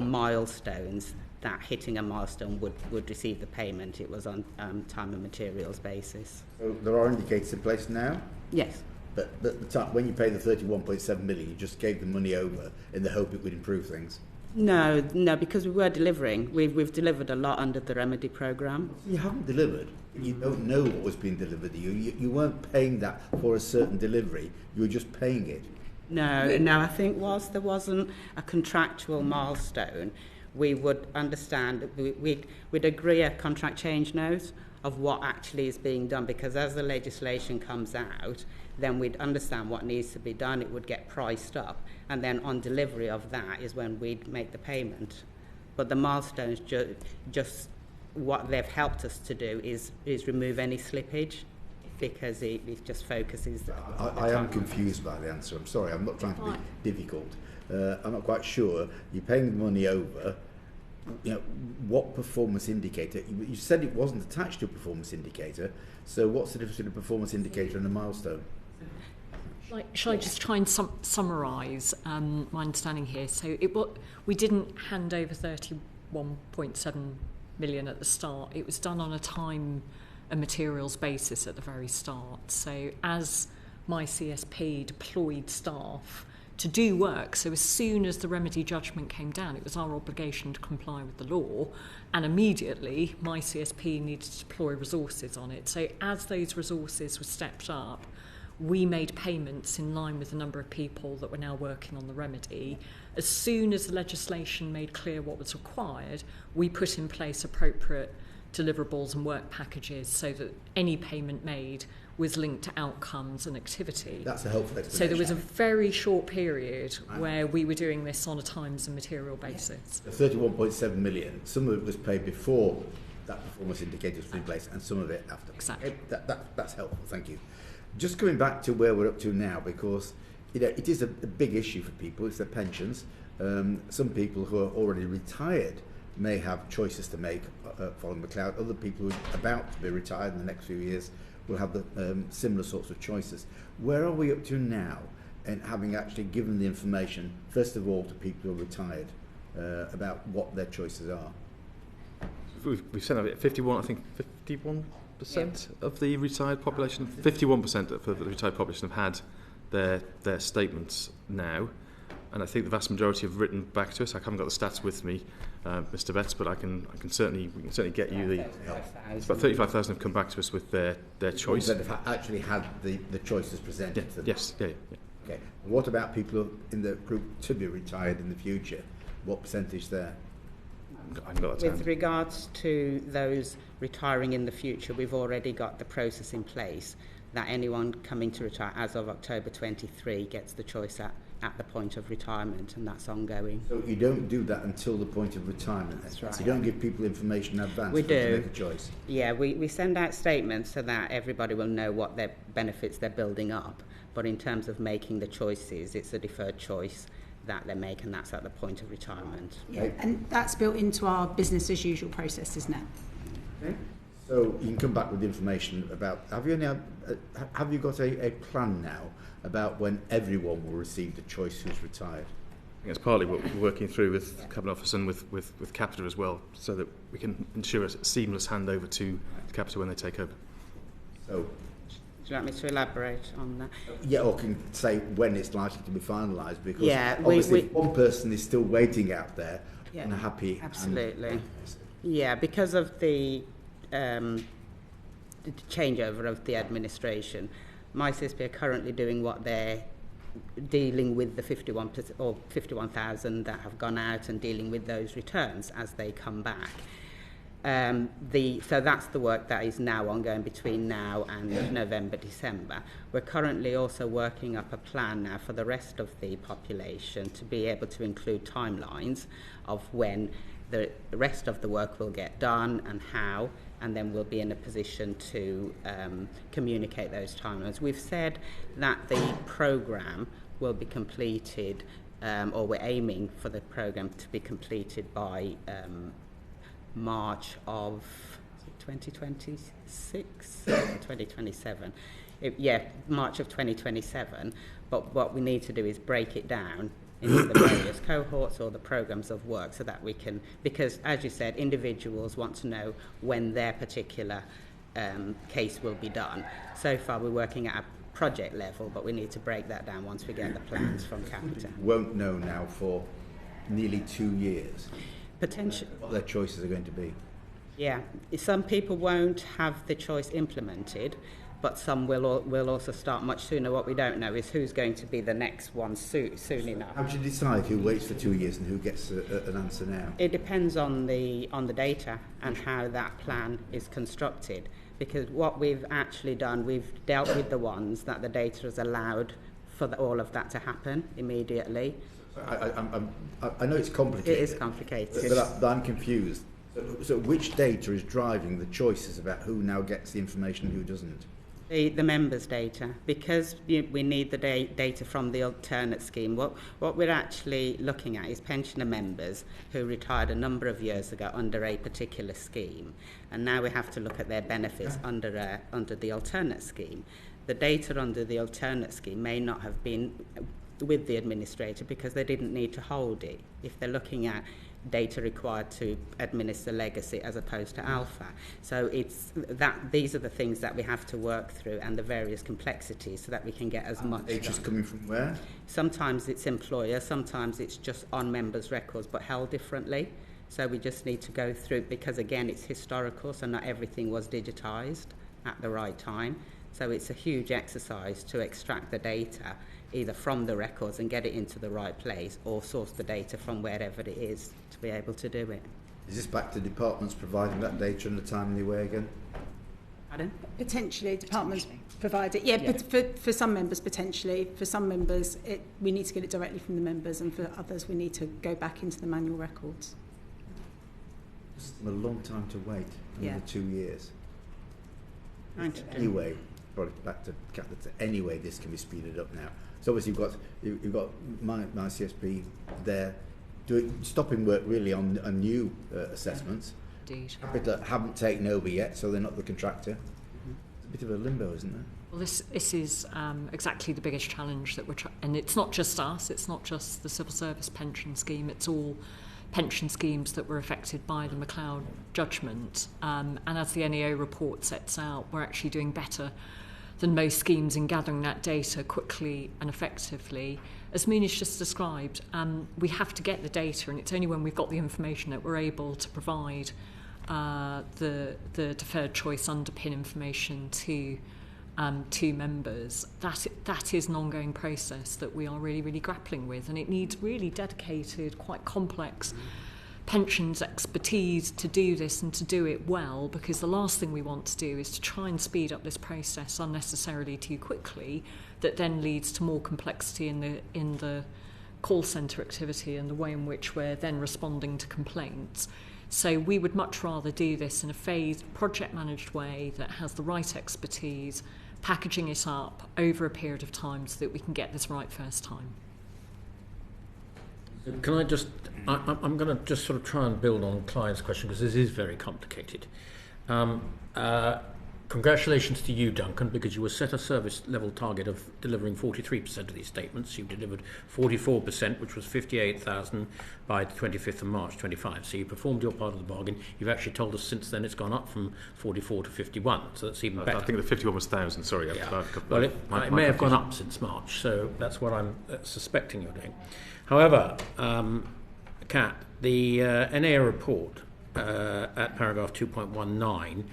Speaker 8: milestones that hitting a milestone would receive the payment. It was on time and materials basis.
Speaker 7: So there are indicators in place now?
Speaker 8: Yes.
Speaker 7: But at the time, when you paid the 31.7 million, you just gave the money over in the hope it would improve things?
Speaker 8: No, because we were delivering. We've delivered a lot under the remedy programme.
Speaker 7: You haven't delivered. You don't know what was being delivered to you. You weren't paying that for a certain delivery. You were just paying it.
Speaker 8: No, I think whilst there wasn't a contractual milestone, we would understand, we'd agree a contract change note of what actually is being done, because as the legislation comes out, then we'd understand what needs to be done, it would get priced up, and then on delivery of that is when we'd make the payment. But the milestones, just what they've helped us to do is remove any slippage, because it just focuses.
Speaker 7: I am confused by the answer. I'm sorry, I'm not trying to be difficult. I'm not quite sure. You're paying the money over. What performance indicator? You said it wasn't attached to a performance indicator. So what's the difference between a performance indicator and a milestone?
Speaker 3: Shall I just try and summarise my understanding here? So we didn't hand over 31.7 million at the start. It was done on a time and materials basis at the very start. So as MyCSP deployed staff to do work, so as soon as the remedy judgment came down, it was our obligation to comply with the law, and immediately MyCSP needed to deploy resources on it. So as those resources were stepped up, we made payments in line with the number of people that were now working on the remedy. As soon as the legislation made clear what was required, we put in place appropriate deliverables and work packages so that any payment made was linked to outcomes and activity.
Speaker 7: That's a helpful explanation.
Speaker 3: So there was a very short period where we were doing this on a times and material basis.
Speaker 7: The 31.7 million, some of it was paid before that performance indicator was put in place, and some of it after.
Speaker 3: Exactly.
Speaker 7: That's helpful, thank you. Just coming back to where we're up to now, because it is a big issue for people, it's their pensions. Some people who are already retired may have choices to make following McLeod. Other people who are about to be retired in the next few years will have the similar sorts of choices. Where are we up to now in having actually given the information, first of all, to people who are retired about what their choices are?
Speaker 4: We've sent out 51% of the retired population, 51% of the retired population have had their statements now. And I think the vast majority have written back to us. I haven't got the stats with me, Mr. Betts, but we can certainly get you the. It's about 35,000 have come back to us with their choice.
Speaker 7: That have actually had the choices presented to them.
Speaker 4: Yes, yeah.
Speaker 7: Okay. What about people in the group to be retired in the future? What percentage there?
Speaker 4: I haven't got that
Speaker 8: With regards to those retiring in the future, we've already got the process in place that anyone coming to retire as of October 23 gets the choice at the point of retirement, and that's ongoing.
Speaker 7: So you don't do that until the point of retirement?
Speaker 8: That's right.
Speaker 7: So you don't give people information in advance
Speaker 8: We
Speaker 7: for them
Speaker 8: do.
Speaker 7: to make a choice?
Speaker 8: Yeah, we send out statements so that everybody will know what their benefits they're building up, but in terms of making the choices, it's a deferred choice that they make, and that's at the point of retirement.
Speaker 9: Yeah, and that's built into our business as usual process, isn't it?
Speaker 7: Okay. So you can come back with information about, have you got a plan now about when everyone will receive the choice who's retired?
Speaker 4: I think it's partly what we're working through with Cabinet Office and with Capita as well, so that we can ensure a seamless handover to Capita when they take over.
Speaker 7: So,
Speaker 8: Do you want me to elaborate on that?
Speaker 7: yeah, or can say when it's likely to be finalised, because
Speaker 8: Yeah,
Speaker 7: obviously one person is still waiting out there, unhappy.
Speaker 8: Absolutely. Yeah, because of the changeover of the administration, MyCSP are currently doing what they're dealing with the 51,000 that have gone out and dealing with those returns as they come back. So that's the work that is now ongoing between now and November, December. We're currently also working up a plan now for the rest of the population to be able to include timelines of when the rest of the work will get done and how, and then we'll be in a position to communicate those timelines. We've said that the programme will be completed, or we're aiming for the programme to be completed by March of 2026, 2027. March of 2027. But what we need to do is break it down into the various cohorts or the programs of work so that we can, because as you said, individuals want to know when their particular case will be done. So far we're working at a project level, but we need to break that down once we get the plans from Capita.
Speaker 7: Won't know now for nearly 2 years.
Speaker 8: Potential.
Speaker 7: What their choices are going to be.
Speaker 8: Yeah, some people won't have the choice implemented, but some will also start much sooner. What we don't know is who's going to be the next one soon enough.
Speaker 7: How do you decide who waits for 2 years and who gets an answer now?
Speaker 8: It depends on the data and how that plan is constructed. Because what we've actually done, we've dealt with the ones that the data has allowed for all of that to happen immediately.
Speaker 7: I know it's complicated.
Speaker 8: It is complicated.
Speaker 7: But I'm confused. So which data is driving the choices about who now gets the information and who doesn't?
Speaker 8: The members' data, because we need the data from the alternate scheme. What we're actually looking at is pensioner members who retired a number of years ago under a particular scheme, and now we have to look at their benefits under the alternate scheme. The data under the alternate scheme may not have been with the administrator because they didn't need to hold it. If they're looking at data required to administer legacy as opposed to alpha. So these are the things that we have to work through and the various complexities so that we can get as much done.
Speaker 7: Data's coming from where?
Speaker 8: Sometimes it's employer, sometimes it's just on members' records but held differently. So we just need to go through, because again it's historical, so not everything was digitised at the right time. So it's a huge exercise to extract the data either from the records and get it into the right place, or source the data from wherever it is to be able to do it.
Speaker 7: Is this back to departments providing that data in a timely way again?
Speaker 8: Pardon?
Speaker 9: Potentially, departments provide it. Yeah, but for some members, potentially. For some members, we need to get it directly from the members, and for others, we need to go back into the manual records.
Speaker 7: It's a long time to wait, another 2 years. Anyway, probably back to Capita. Anyway, this can be speeded up now. So obviously you've got MyCSP there stopping work really on new assessments.
Speaker 3: Indeed.
Speaker 7: Capita haven't taken over yet, so they're not the contractor. It's a bit of a limbo, isn't there?
Speaker 3: Well, this is exactly the biggest challenge that and it's not just us, it's not just the civil service pension scheme, it's all pension schemes that were affected by the McLeod judgment. And as the NEO report sets out, we're actually doing better than most schemes in gathering that data quickly and effectively. As Muni's just described, we have to get the data, and it's only when we've got the information that we're able to provide the deferred choice underpin information to members. That is an ongoing process that we are really, really grappling with, and it needs really dedicated, quite complex pensions expertise to do this and to do it well, because the last thing we want to do is to try and speed up this process unnecessarily too quickly, that then leads to more complexity in the call centre activity and the way in which we're then responding to complaints. So we would much rather do this in a phased, project managed way that has the right expertise, packaging it up over a period of time so that we can get this right first time.
Speaker 1: Can I just, I'm going to just sort of try and build on Clive's question, because this is very complicated. Congratulations to you, Duncan, because you were set a service level target of delivering 43% of these statements. You delivered 44%, which was 58,000 by the 25th of March 25. So you performed your part of the bargain. You've actually told us since then it's gone up from 44 to 51, so that's even better.
Speaker 4: I think the 51 was 1,000, sorry.
Speaker 1: Yeah. Well, it may have gone up since March, so that's what I'm suspecting you're doing. However, Kat, the NAO report at paragraph 2.19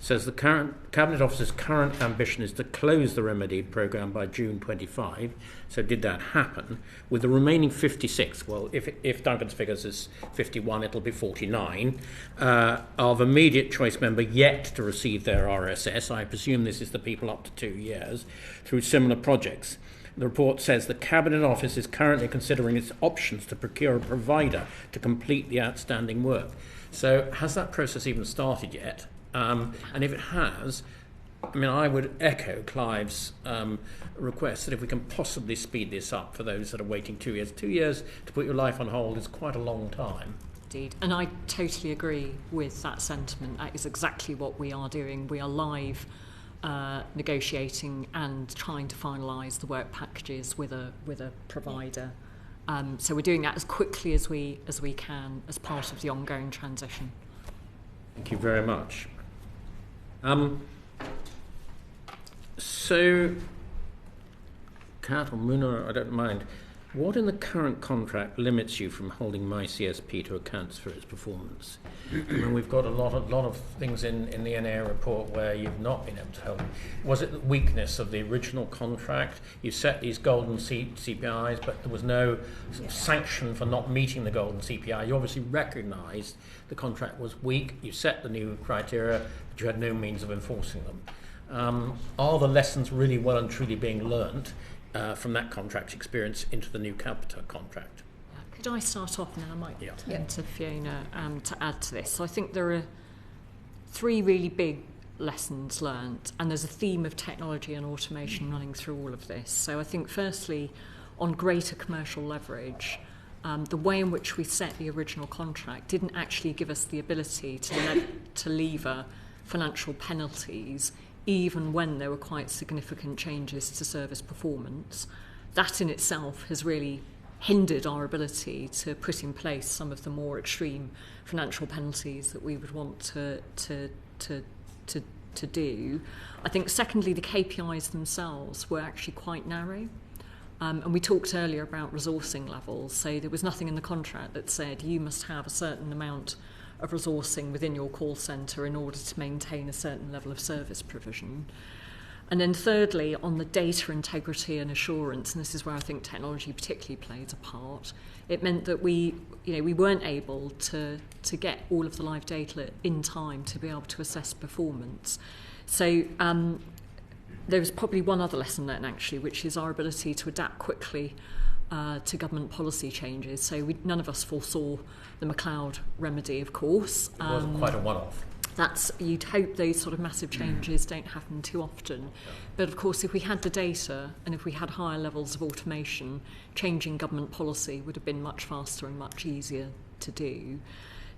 Speaker 1: says the Cabinet Office's current ambition is to close the remedy programme by June 25. So did that happen? With the remaining 56, well, if Duncan's figures is 51, it'll be 49, of immediate choice member yet to receive their RSS. I presume this is the people up to 2 years, through similar projects. The report says the Cabinet Office is currently considering its options to procure a provider to complete the outstanding work. So has that process even started yet? And if it has, I mean, I would echo Clive's request that if we can possibly speed this up for those that are waiting 2 years. 2 years to put your life on hold is quite a long time.
Speaker 3: Indeed. And I totally agree with that sentiment. That is exactly what we are doing. We are live negotiating and trying to finalise the work packages with a provider. So we're doing that as quickly as we can as part of the ongoing transition.
Speaker 1: Thank you very much. So, Kat or Muna, I don't mind. What in the current contract limits you from holding MyCSP to account for its performance? I mean, we've got a lot of things in the NAO report where you've not been able to hold. Was it the weakness of the original contract? You set these golden CPIs, but there was no sanction for not meeting the golden CPI. You obviously recognised the contract was weak. You set the new criteria, but you had no means of enforcing them. Are the lessons really well and truly being learnt from that contract experience into the new Capita contract?
Speaker 3: Could I start off now? I might turn to Fiona to add to this. So I think there are 3 really big lessons learnt, and there's a theme of technology and automation running through all of this. So I think firstly, on greater commercial leverage, the way in which we set the original contract didn't actually give us the ability to lever financial penalties even when there were quite significant changes to service performance. That in itself has really hindered our ability to put in place some of the more extreme financial penalties that we would want to do. I think secondly, the KPIs themselves were actually quite narrow. And we talked earlier about resourcing levels. So there was nothing in the contract that said you must have a certain amount of resourcing within your call centre in order to maintain a certain level of service provision. And then thirdly, on the data integrity and assurance, and this is where I think technology particularly plays a part, it meant that we weren't able to get all of the live data in time to be able to assess performance. So there was probably one other lesson learned actually, which is our ability to adapt quickly to government policy changes. So none of us foresaw the McLeod remedy, of course.
Speaker 1: It wasn't quite a one-off.
Speaker 3: You'd hope those sort of massive changes don't happen too often. But of course, if we had the data and if we had higher levels of automation, changing government policy would have been much faster and much easier to do.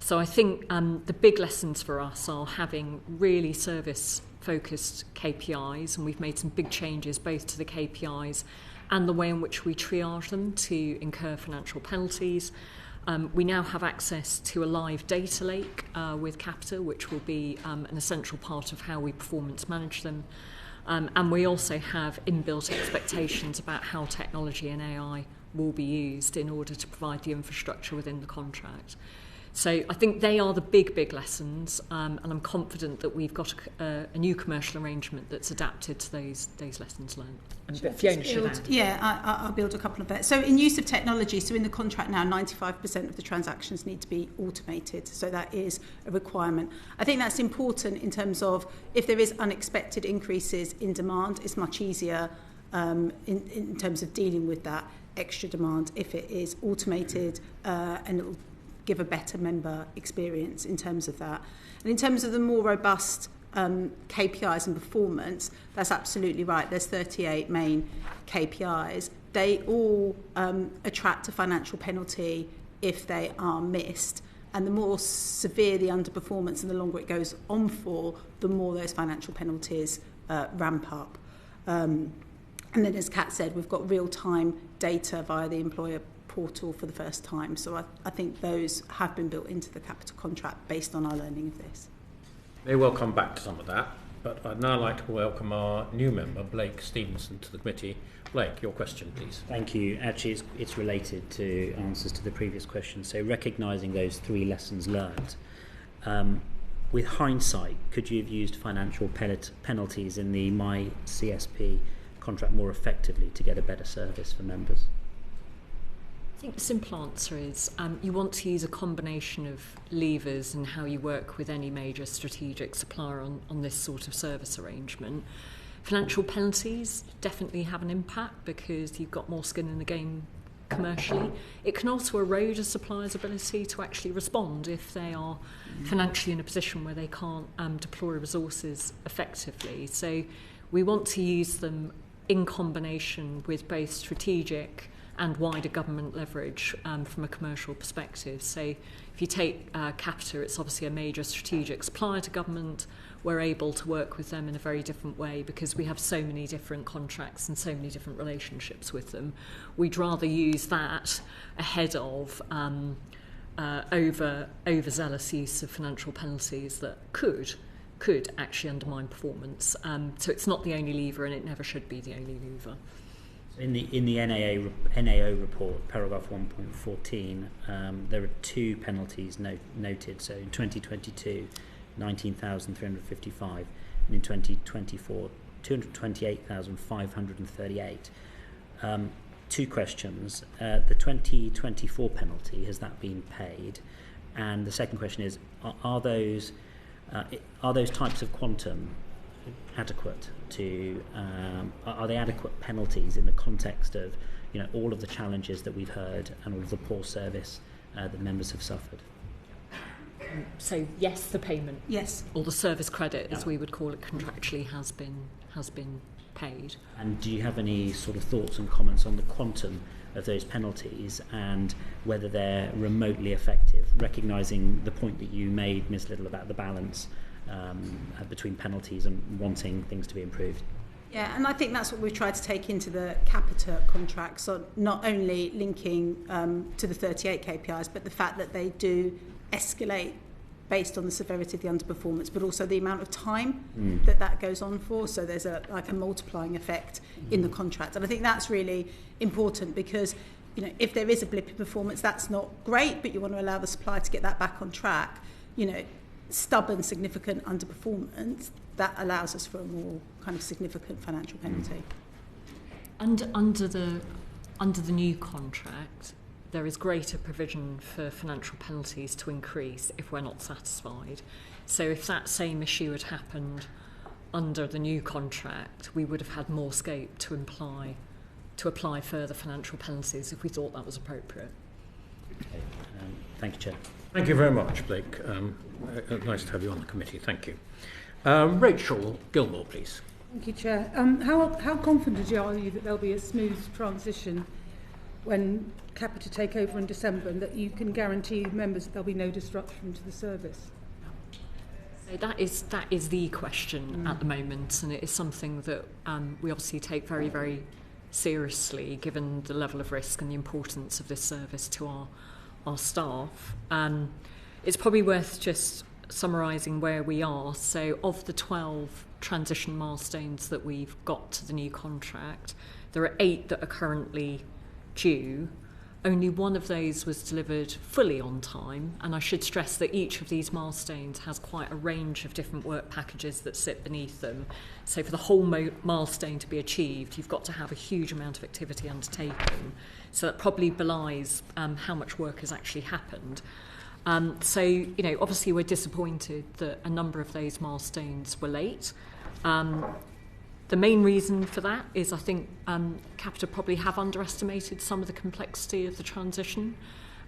Speaker 3: So I think the big lessons for us are having really service-focused KPIs, and we've made some big changes both to the KPIs and the way in which we triage them to incur financial penalties. We now have access to a live data lake with Capita, which will be an essential part of how we performance manage them. And we also have inbuilt expectations about how technology and AI will be used in order to provide the infrastructure within the contract. So I think they are the big lessons, and I'm confident that we've got a new commercial arrangement that's adapted to those lessons learned. And Fiona should add.
Speaker 9: Yeah, I'll build a couple of that. So in use of technology, so in the contract now, 95% of the transactions need to be automated. So that is a requirement. I think that's important in terms of if there is unexpected increases in demand, it's much easier in terms of dealing with that extra demand if it is automated, and it will give a better member experience in terms of that. And in terms of the more robust KPIs and performance, that's absolutely right. There's 38 main KPIs. They all attract a financial penalty if they are missed. And the more severe the underperformance and the longer it goes on for, the more those financial penalties ramp up. And then, as Kat said, we've got real-time data via the employer portal for the first time. So I think those have been built into the Capita contract based on our learning of this.
Speaker 1: May well come back to some of that, but I'd now like to welcome our new member, Blake Stevenson, to the committee. Blake, your question, please.
Speaker 10: Thank you. Actually, it's related to answers to the previous question. So recognising those 3 lessons learned, with hindsight, could you have used financial penalties in the MyCSP contract more effectively to get a better service for members?
Speaker 3: I think the simple answer is you want to use a combination of levers in how you work with any major strategic supplier on this sort of service arrangement. Financial penalties definitely have an impact because you've got more skin in the game commercially. It can also erode a supplier's ability to actually respond if they are financially in a position where they can't deploy resources effectively. So we want to use them in combination with both strategic and wider government leverage from a commercial perspective. So if you take Capita, it's obviously a major strategic supplier to government. We're able to work with them in a very different way because we have so many different contracts and so many different relationships with them. We'd rather use that ahead of overzealous use of financial penalties that could actually undermine performance. So it's not the only lever, and it never should be the only lever.
Speaker 10: In the NAO report, paragraph 1.14, there are two penalties noted. So in 2022, 19,355, and in 2024, 228,538. Two questions. The 2024 penalty, has that been paid? And the second question is, are those types of quantum adequate to are they adequate penalties in the context of all of the challenges that we've heard and all of the poor service that members have suffered?
Speaker 3: So yes, the payment,
Speaker 9: Yes.
Speaker 3: or the service credit, as we would call it contractually, has been paid.
Speaker 10: And do you have any sort of thoughts and comments on the quantum of those penalties and whether they're remotely effective, recognising the point that you made, Ms. Little, about the balance between penalties and wanting things to be improved?
Speaker 9: Yeah, and I think that's what we've tried to take into the Capita contract, so not only linking to the 38 KPIs, but the fact that they do escalate based on the severity of the underperformance, but also the amount of time that goes on for. So there's a multiplying effect in the contract. And I think that's really important because, if there is a blip in performance, that's not great, but you want to allow the supplier to get that back on track. Stubborn, significant underperformance, that allows us for a more kind of significant financial penalty.
Speaker 3: And under the new contract, there is greater provision for financial penalties to increase if we're not satisfied. So if that same issue had happened under the new contract, we would have had more scope to apply further financial penalties if we thought that was appropriate.
Speaker 10: Okay. Thank you, Chair.
Speaker 1: Thank you very much, Blake. Nice to have you on the committee. Thank you. Rachel Gilmore, please.
Speaker 2: Thank you, Chair. How confident are you that there'll be a smooth transition when Capita take over in December, and that you can guarantee members that there'll be no disruption to the service?
Speaker 3: So that is the question at the moment, and it is something that we obviously take very, very seriously, given the level of risk and the importance of this service to our staff. It's probably worth just summarising where we are. So of the 12 transition milestones that we've got to the new contract, there are 8 that are currently due. Only one of those was delivered fully on time, and I should stress that each of these milestones has quite a range of different work packages that sit beneath them. So for the whole milestone to be achieved, you've got to have a huge amount of activity undertaken. So that probably belies how much work has actually happened. So, obviously we're disappointed that a number of those milestones were late. The main reason for that is I think Capita probably have underestimated some of the complexity of the transition,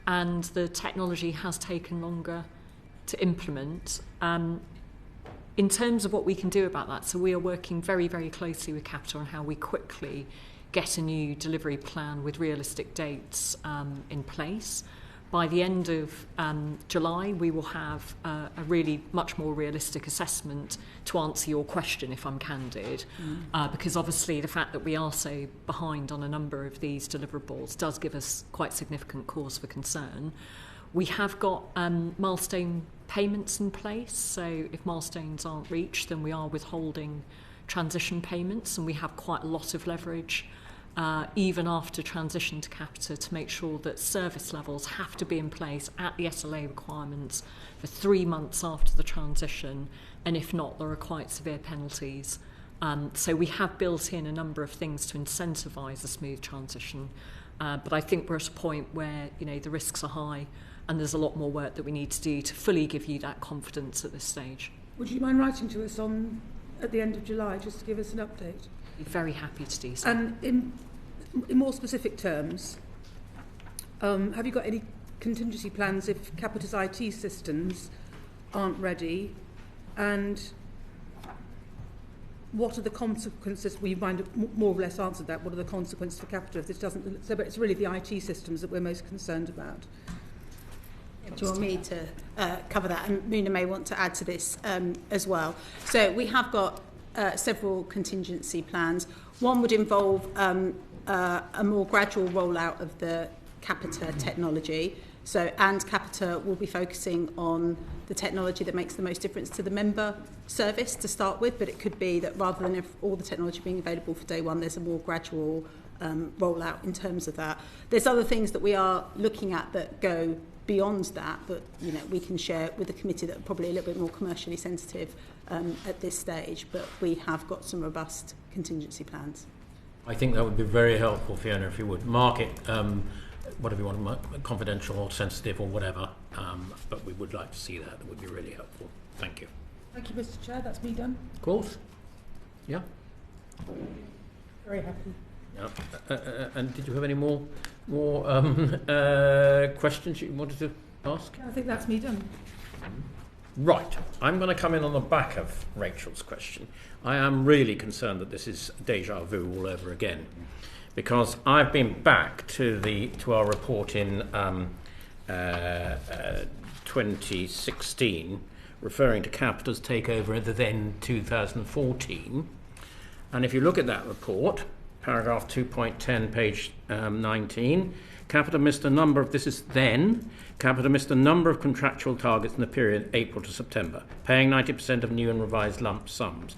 Speaker 3: and the technology has taken longer to implement. In terms of what we can do about that, so we are working very, very closely with Capita on how we quickly get a new delivery plan with realistic dates in place. By the end of July, we will have a really much more realistic assessment to answer your question, if I'm candid, because obviously the fact that we are so behind on a number of these deliverables does give us quite significant cause for concern. We have got milestone payments in place, so if milestones aren't reached, then we are withholding transition payments, and we have quite a lot of leverage even after transition to Capita, to make sure that service levels have to be in place at the SLA requirements for 3 months after the transition, and if not, there are quite severe penalties. So we have built in a number of things to incentivise a smooth transition, but I think we're at a point where the risks are high, and there's a lot more work that we need to do to fully give you that confidence at this stage.
Speaker 2: Would you mind writing to us at the end of July just to give us an update?
Speaker 3: I'd be very happy to do so.
Speaker 2: And in more specific terms, have you got any contingency plans if Capita's IT systems aren't ready? And what are the consequences? Well, you might have more or less answered that. What are the consequences for Capita if this doesn't? So, but it's really the IT systems that we're most concerned about.
Speaker 9: Do you want me to cover that? And Muna may want to add to this as well. So we have got several contingency plans. One would involve a more gradual rollout of the Capita technology. And Capita will be focusing on the technology that makes the most difference to the member service to start with, but it could be that rather than all the technology being available for day one, there's a more gradual rollout in terms of that. There's other things that we are looking at that go beyond that, but we can share with the committee that are probably a little bit more commercially sensitive at this stage, but we have got some robust contingency plans.
Speaker 1: I think that would be very helpful, Fiona, if you would mark it, whatever you want, confidential or sensitive or whatever, but we would like to see that. That would be really helpful. Thank you.
Speaker 2: Thank you, Mr. Chair. That's me done.
Speaker 1: Of course. Yeah.
Speaker 2: Very happy.
Speaker 1: Yeah. And did you have any more questions you wanted to ask?
Speaker 2: I think that's me done.
Speaker 1: Right. I'm going to come in on the back of Rachel's question. I am really concerned that this is deja vu all over again, because I've been back to our report in 2016, referring to Capita's takeover at the then 2014. And if you look at that report, paragraph 2.10, page 19, Capita missed a number of, this is then, Capita missed a number of contractual targets in the period April to September, paying 90% of new and revised lump sums.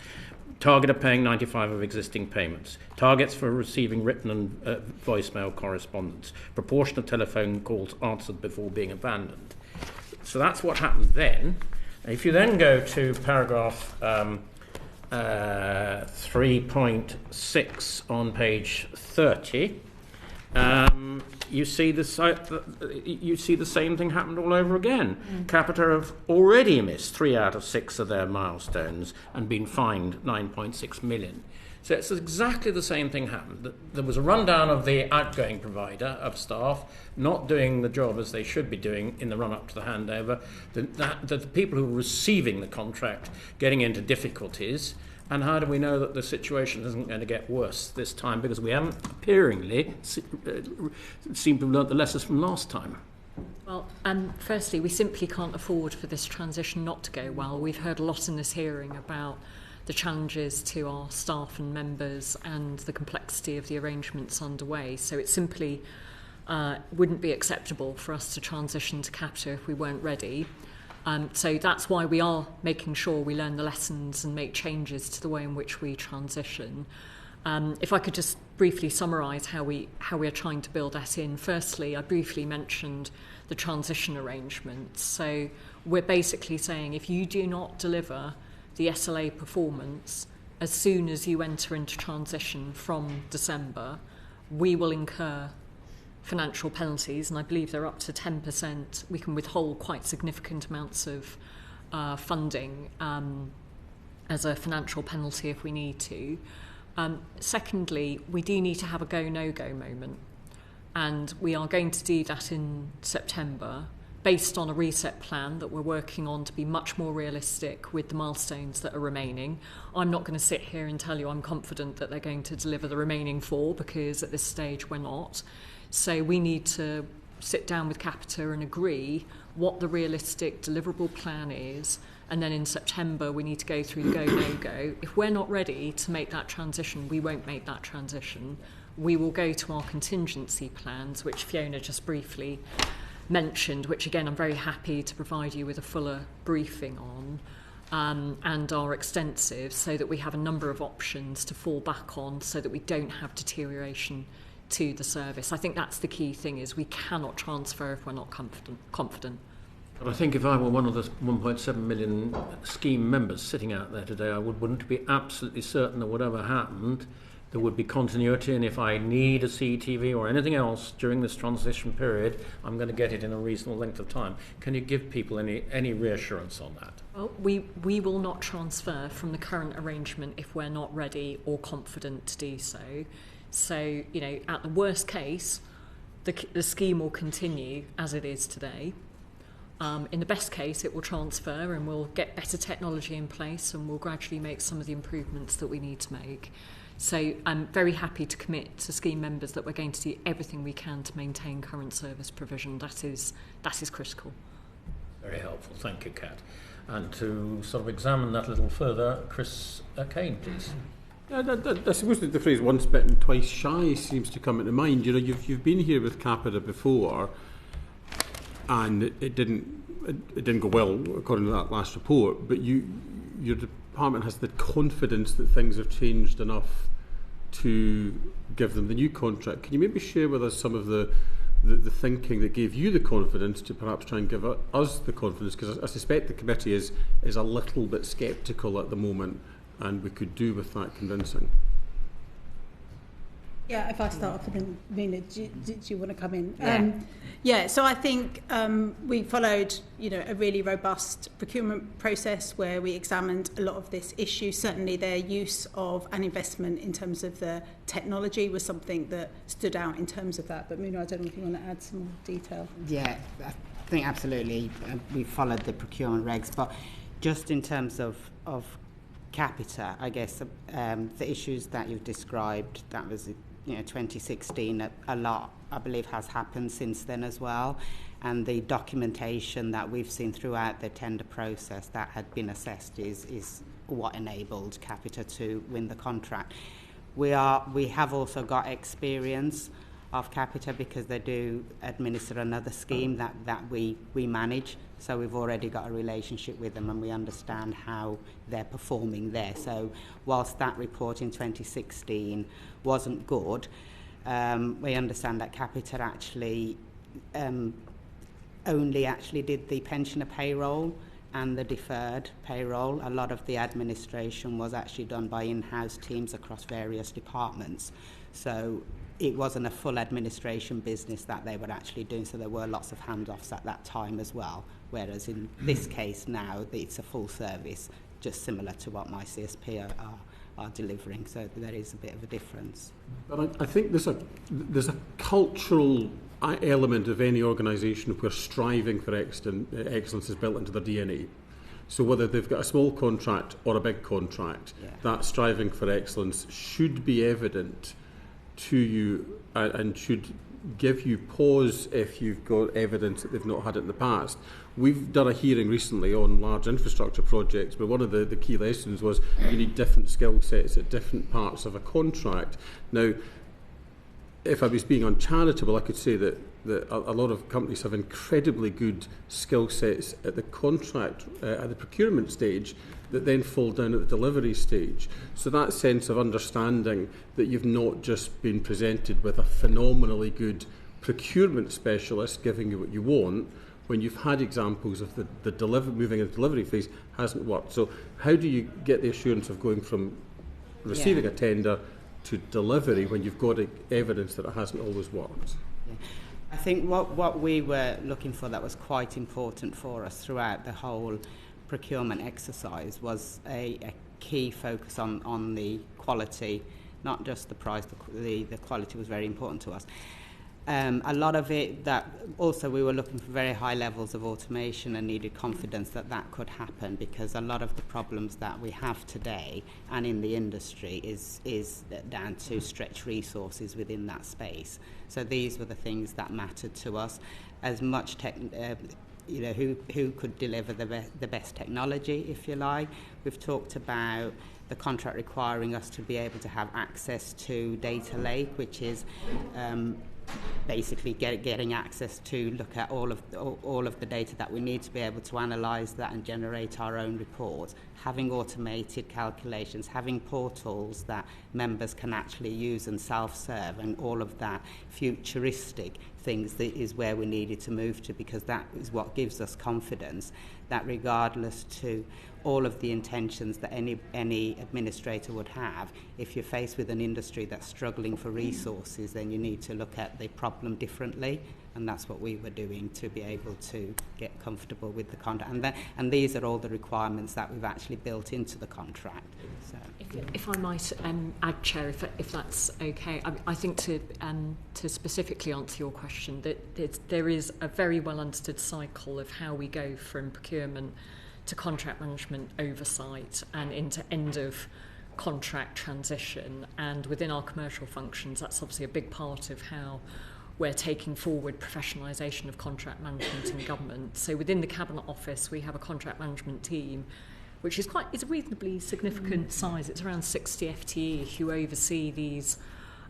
Speaker 1: Target of paying 95% of existing payments. Targets for receiving written and voicemail correspondence. Proportion of telephone calls answered before being abandoned. So that's what happened then. If you then go to paragraph 3.6 on page 30, you see the same thing happened all over again. Capita have already missed 3 out of 6 of their milestones and been fined 9.6 million. So it's exactly the same thing happened. There was a rundown of the outgoing provider of staff not doing the job as they should be doing in the run-up to the handover. The people who were receiving the contract getting into difficulties. And how do we know that the situation isn't going to get worse this time? Because we haven't appearingly seemed to have learnt the lessons from last time.
Speaker 3: Well, firstly, we simply can't afford for this transition not to go well. We've heard a lot in this hearing about the challenges to our staff and members and the complexity of the arrangements underway. So it simply wouldn't be acceptable for us to transition to Capita if we weren't ready. So that's why we are making sure we learn the lessons and make changes to the way in which we transition. If I could just briefly summarise how we are trying to build that in. Firstly, I briefly mentioned the transition arrangements. So we're basically saying if you do not deliver the SLA performance as soon as you enter into transition from December, we will incur financial penalties, and I believe they're up to 10%. We can withhold quite significant amounts of funding as a financial penalty if we need to. Secondly, we do need to have a go, no-go moment, and we are going to do that in September based on a reset plan that we're working on to be much more realistic with the milestones that are remaining. I'm not going to sit here and tell you I'm confident that they're going to deliver the remaining 4, because at this stage we're not. So we need to sit down with Capita and agree what the realistic deliverable plan is, and then in September we need to go through the go, no-go. If we're not ready to make that transition, we won't make that transition. We will go to our contingency plans, which Fiona just briefly mentioned, which again I'm very happy to provide you with a fuller briefing on. and are extensive, so that we have a number of options to fall back on so that we don't have deterioration to the service. I think that's the key thing, is we cannot transfer if we're not confident.
Speaker 1: But I think if I were one of the 1.7 million scheme members sitting out there today, I would want to be absolutely certain that whatever happened, there would be continuity, and if I need a CTV or anything else during this transition period, I'm going to get it in a reasonable length of time. Can you give people any reassurance on that?
Speaker 3: Well, we will not transfer from the current arrangement if we're not ready or confident to do so. So, you know, at the worst case, the scheme will continue as it is today. In the best case, it will transfer and we'll get better technology in place and we'll gradually make some of the improvements that we need to make. So I'm very happy to commit to scheme members that we're going to do everything we can to maintain current service provision. That is critical.
Speaker 1: Very helpful. Thank you, Kat. And to sort of examine that a little further, Chris Kane, please.
Speaker 6: I suppose that the phrase "once bitten, twice shy" seems to come into mind. You know, you've been here with Capita before, and it didn't go well according to that last report. But your department has the confidence that things have changed enough to give them the new contract. Can you maybe share with us some of the thinking that gave you the confidence to perhaps try and give us the confidence? Because I suspect the committee is a little bit sceptical at the moment, and we could do with that convincing.
Speaker 9: Yeah, if I start off, and then Mina, do you want to come in?
Speaker 8: Yeah.
Speaker 9: So I think we followed, a really robust procurement process where we examined a lot of this issue. Certainly their use of an investment in terms of the technology was something that stood out in terms of that. But Mina, I don't know if you want to add some more detail.
Speaker 8: Yeah, I think absolutely we followed the procurement regs, but just in terms of Capita, I guess the issues that you've described, that was 2016, a lot I believe has happened since then as well, and the documentation that we've seen throughout the tender process that had been assessed is what enabled Capita to win the contract. We have also got experience of Capita because they do administer another scheme that we manage, so we've already got a relationship with them and we understand how they're performing there. So whilst that report in 2016 wasn't good, we understand that Capita actually only actually did the pensioner payroll and the deferred payroll. A lot of the administration was actually done by in-house teams across various departments. So it wasn't a full administration business that they were actually doing, so there were lots of handoffs at that time as well. Whereas in this case now, it's a full service, just similar to what MyCSP are delivering. So there is a bit of a difference.
Speaker 6: But I think there's a cultural element of any organisation where striving for excellence is built into their DNA. So whether they've got a small contract or a big contract, that striving for excellence should be evident to you and should give you pause if you've got evidence that they've not had it in the past. We've done a hearing recently on large infrastructure projects, but one of the key lessons was you need different skill sets at different parts of a contract. Now, if I was being uncharitable, I could say that a lot of companies have incredibly good skill sets at the contract, at the procurement stage, that then fall down at the delivery stage. So that sense of understanding that you've not just been presented with a phenomenally good procurement specialist giving you what you want, when you've had examples of the moving into the delivery phase hasn't worked. So how do you get the assurance of going from receiving a tender to delivery when you've got evidence that it hasn't always worked?
Speaker 8: Yeah. I think what we were looking for that was quite important for us throughout the whole procurement exercise was a key focus on the quality, not just the price. The quality was very important to us. A lot of it, that also we were looking for very high levels of automation and needed confidence that could happen, because a lot of the problems that we have today and in the industry is down to stretched resources within that space. So these were the things that mattered to us. As much who could deliver the best technology, if you like. We've talked about the contract requiring us to be able to have access to data lake, which is basically getting access to look at all of the data that we need to be able to analyse that and generate our own reports, having automated calculations, having portals that members can actually use and self-serve, and all of that futuristic things that is where we needed to move to, because that is what gives us confidence that regardless to all of the intentions that any administrator would have, if you're faced with an industry that's struggling for resources, then you need to look at the problem differently, and that's what we were doing to be able to get comfortable with the contract. And these are all the requirements that we've actually built into the contract. So.
Speaker 3: If I might add, Chair, if that's okay, I think to specifically answer your question, that there is a very well understood cycle of how we go from procurement to contract management oversight and into end of contract transition, and within our commercial functions that's obviously a big part of how we're taking forward professionalisation of contract management in government. So within the Cabinet Office we have a contract management team which is a reasonably significant size. It's around 60 FTE who oversee these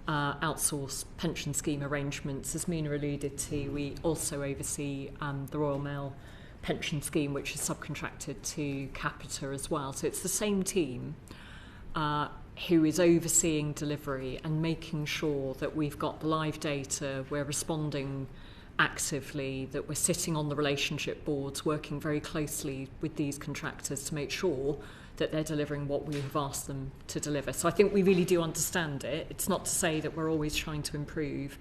Speaker 3: outsourced pension scheme arrangements. As Mina alluded to, we also oversee the Royal Mail pension scheme, which is subcontracted to Capita as well. So it's the same team who is overseeing delivery and making sure that we've got the live data, we're responding actively, that we're sitting on the relationship boards, working very closely with these contractors to make sure that they're delivering what we have asked them to deliver. So I think we really do understand it. It's not to say that we're always trying to improve,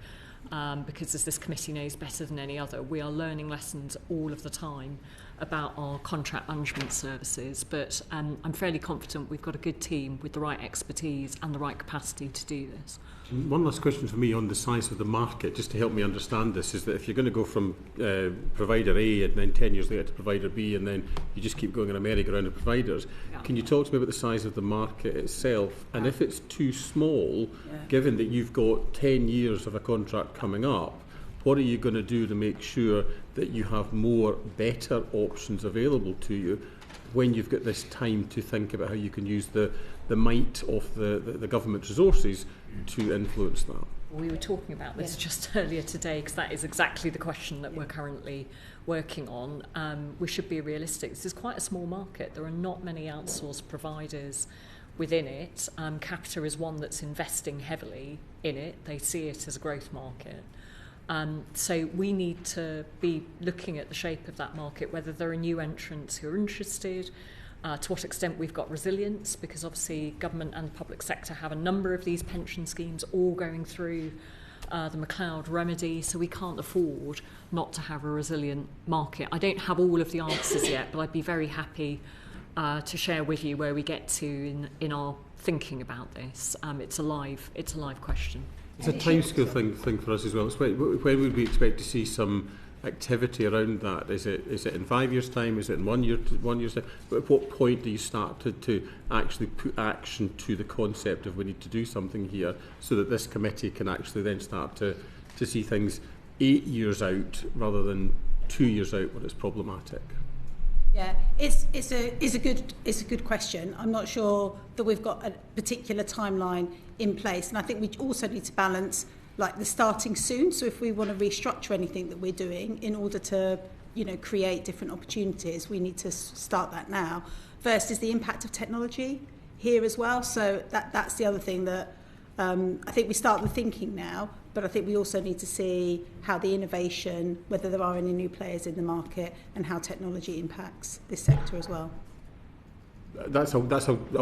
Speaker 3: because as this committee knows better than any other, we are learning lessons all of the time about our contract management services, but I'm fairly confident we've got a good team with the right expertise and the right capacity to do this.
Speaker 6: One last question for me on the size of the market, just to help me understand this, is that if you're going to go from provider A and then 10 years later to provider B, and then you just keep going in a merry-go-round of providers, can you talk to me about the size of the market itself? And if it's too small, given that you've got 10 years of a contract coming up, what are you going to do to make sure that you have more better options available to you when you've got this time to think about how you can use the might of the government resources to influence that?
Speaker 3: We were talking about this just earlier today, because that is exactly the question that we're currently working on. We should be realistic. This is quite a small market. There are not many outsourced providers within it. Capita is one that's investing heavily in it. They see it as a growth market. So we need to be looking at the shape of that market, whether there are new entrants who are interested, to what extent we've got resilience, because obviously government and the public sector have a number of these pension schemes all going through the McLeod remedy, so we can't afford not to have a resilient market. I don't have all of the answers yet, but I'd be very happy to share with you where we get to in our thinking about this. It's a live question.
Speaker 6: It's a timescale thing for us as well. It's when would we expect to see some activity around that? Is it in 5 years' time? Is it in 1 year's time? But at what point do you start to actually put action to the concept of we need to do something here, so that this committee can actually then start to see things 8 years out rather than 2 years out when it's problematic?
Speaker 9: Yeah, it's a good question. I'm not sure that we've got a particular timeline in place, and I think we also need to balance like the starting soon. So if we want to restructure anything that we're doing in order to, create different opportunities, we need to start that now. First is the impact of technology here as well. So that's the other thing that I think we start the thinking now, but I think we also need to see how the innovation, whether there are any new players in the market, and how technology impacts this sector as well.
Speaker 6: That's a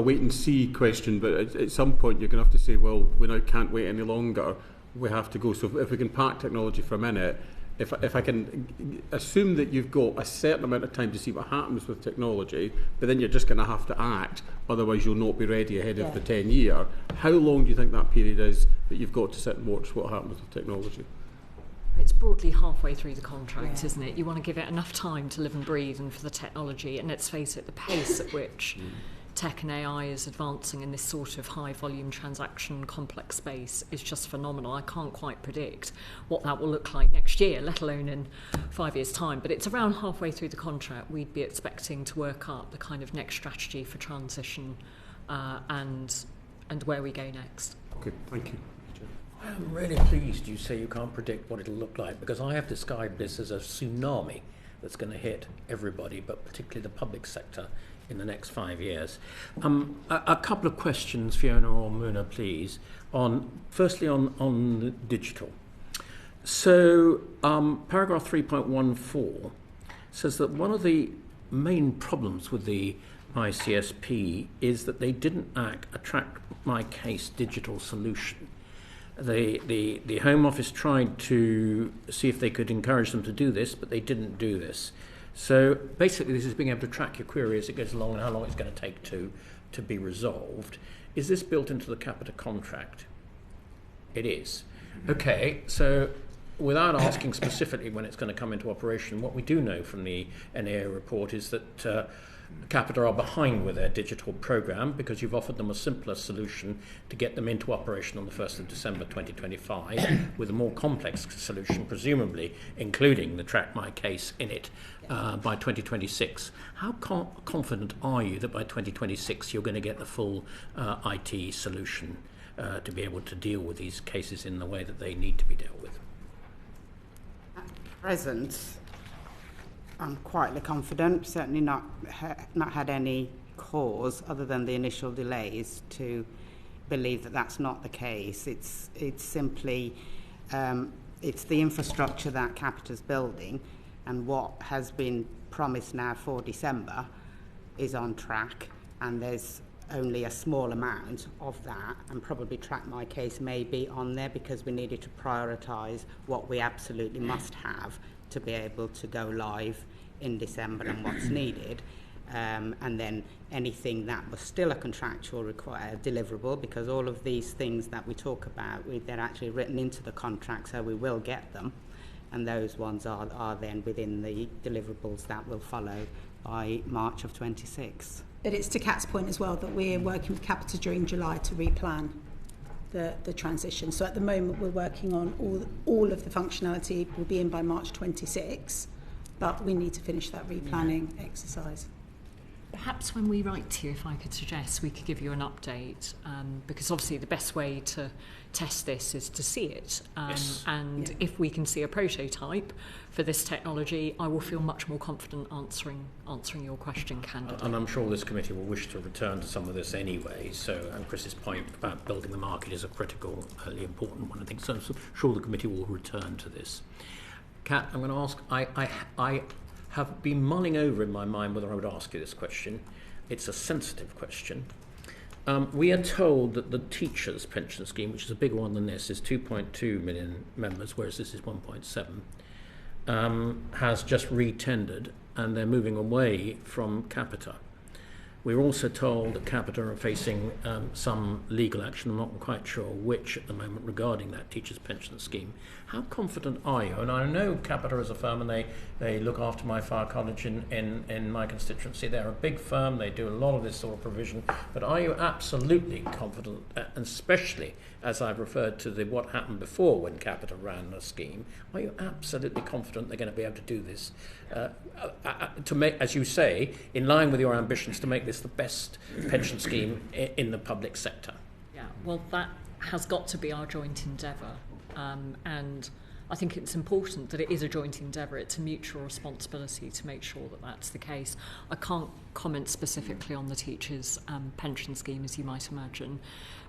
Speaker 6: wait and see question, but at some point you're going to have to say, well, we now can't wait any longer. We have to go. So if we can park technology for a minute, if I can assume that you've got a certain amount of time to see what happens with technology, but then you're just going to have to act, otherwise you'll not be ready ahead of the 10-year. How long do you think that period is that you've got to sit and watch what happens with technology?
Speaker 3: It's broadly halfway through the contract, isn't it? You want to give it enough time to live and breathe, and for the technology, and let's face it, the pace at which tech and AI is advancing in this sort of high volume transaction complex space is just phenomenal. I can't quite predict what that will look like next year, let alone in 5 years' time. But it's around halfway through the contract we'd be expecting to work up the kind of next strategy for transition and where we go next.
Speaker 6: Okay, thank you.
Speaker 1: I'm really pleased you say you can't predict what it'll look like, because I have described this as a tsunami that's going to hit everybody, but particularly the public sector, in the next 5 years. A couple of questions, Fiona or Muna, please. Firstly, on the digital. So, paragraph 3.14 says that one of the main problems with the MyCSP is that they didn't attract my case digital solution. The Home Office tried to see if they could encourage them to do this, but they didn't do this. So basically this is being able to track your query as it goes along and how long it's going to take to be resolved. Is this built into the Capita contract? It is. Okay, so without asking specifically when it's going to come into operation, what we do know from the NAO report is that Capita are behind with their digital programme because you've offered them a simpler solution to get them into operation on the 1st of December 2025 with a more complex solution, presumably including the Track My Case in it by 2026. How confident are you that by 2026 you're going to get the full IT solution to be able to deal with these cases in the way that they need to be dealt with?
Speaker 8: At present, I'm quietly confident, certainly not had any cause other than the initial delays to believe that that's not the case. It's simply it's the infrastructure that Capita's building, and what has been promised now for December is on track, and there's only a small amount of that, and probably Track My Case may be on there because we needed to prioritise what we absolutely must have to be able to go live in December and what's needed, and then anything that was still a contractual deliverable, because all of these things that we talk about, they're actually written into the contract, so we will get them, and those ones are then within the deliverables that will follow by March of 26.
Speaker 9: But it's to Kat's point as well that we're working with Capita during July to replan the transition. So at the moment we're working on all of the functionality will be in by March 26, but we need to finish that replanning exercise.
Speaker 3: Perhaps when we write to you, if I could suggest, we could give you an update, because obviously the best way to test this is to see it.
Speaker 1: Yes.
Speaker 3: And if we can see a prototype for this technology, I will feel much more confident answering your question candidly.
Speaker 1: And I'm sure this committee will wish to return to some of this anyway. So, and Chris's point about building the market is a critically important one, I think. So I'm sure the committee will return to this. Kat, I'm going to ask, I have been mulling over in my mind whether I would ask you this question. It's a sensitive question. We are told that the teachers' pension scheme, which is a bigger one than this, is 2.2 million members, whereas this is 1.7, has just re-tendered, and they're moving away from Capita. We're also told that Capita are facing some legal action, I'm not quite sure which at the moment, regarding that teachers' pension scheme. How confident are you? And I know Capita as a firm, and they look after my fire college in my constituency. They're a big firm, they do a lot of this sort of provision, but are you absolutely confident, and especially as I've referred to what happened before when Capita ran a scheme, are you absolutely confident they're going to be able to do this, to make, as you say, in line with your ambitions, to make this the best pension scheme in the public sector?
Speaker 3: Yeah, well, that has got to be our joint endeavour, and I think it's important that it is a joint endeavour. It's a mutual responsibility to make sure that that's the case. I can't comment specifically on the teachers' pension scheme, as you might imagine,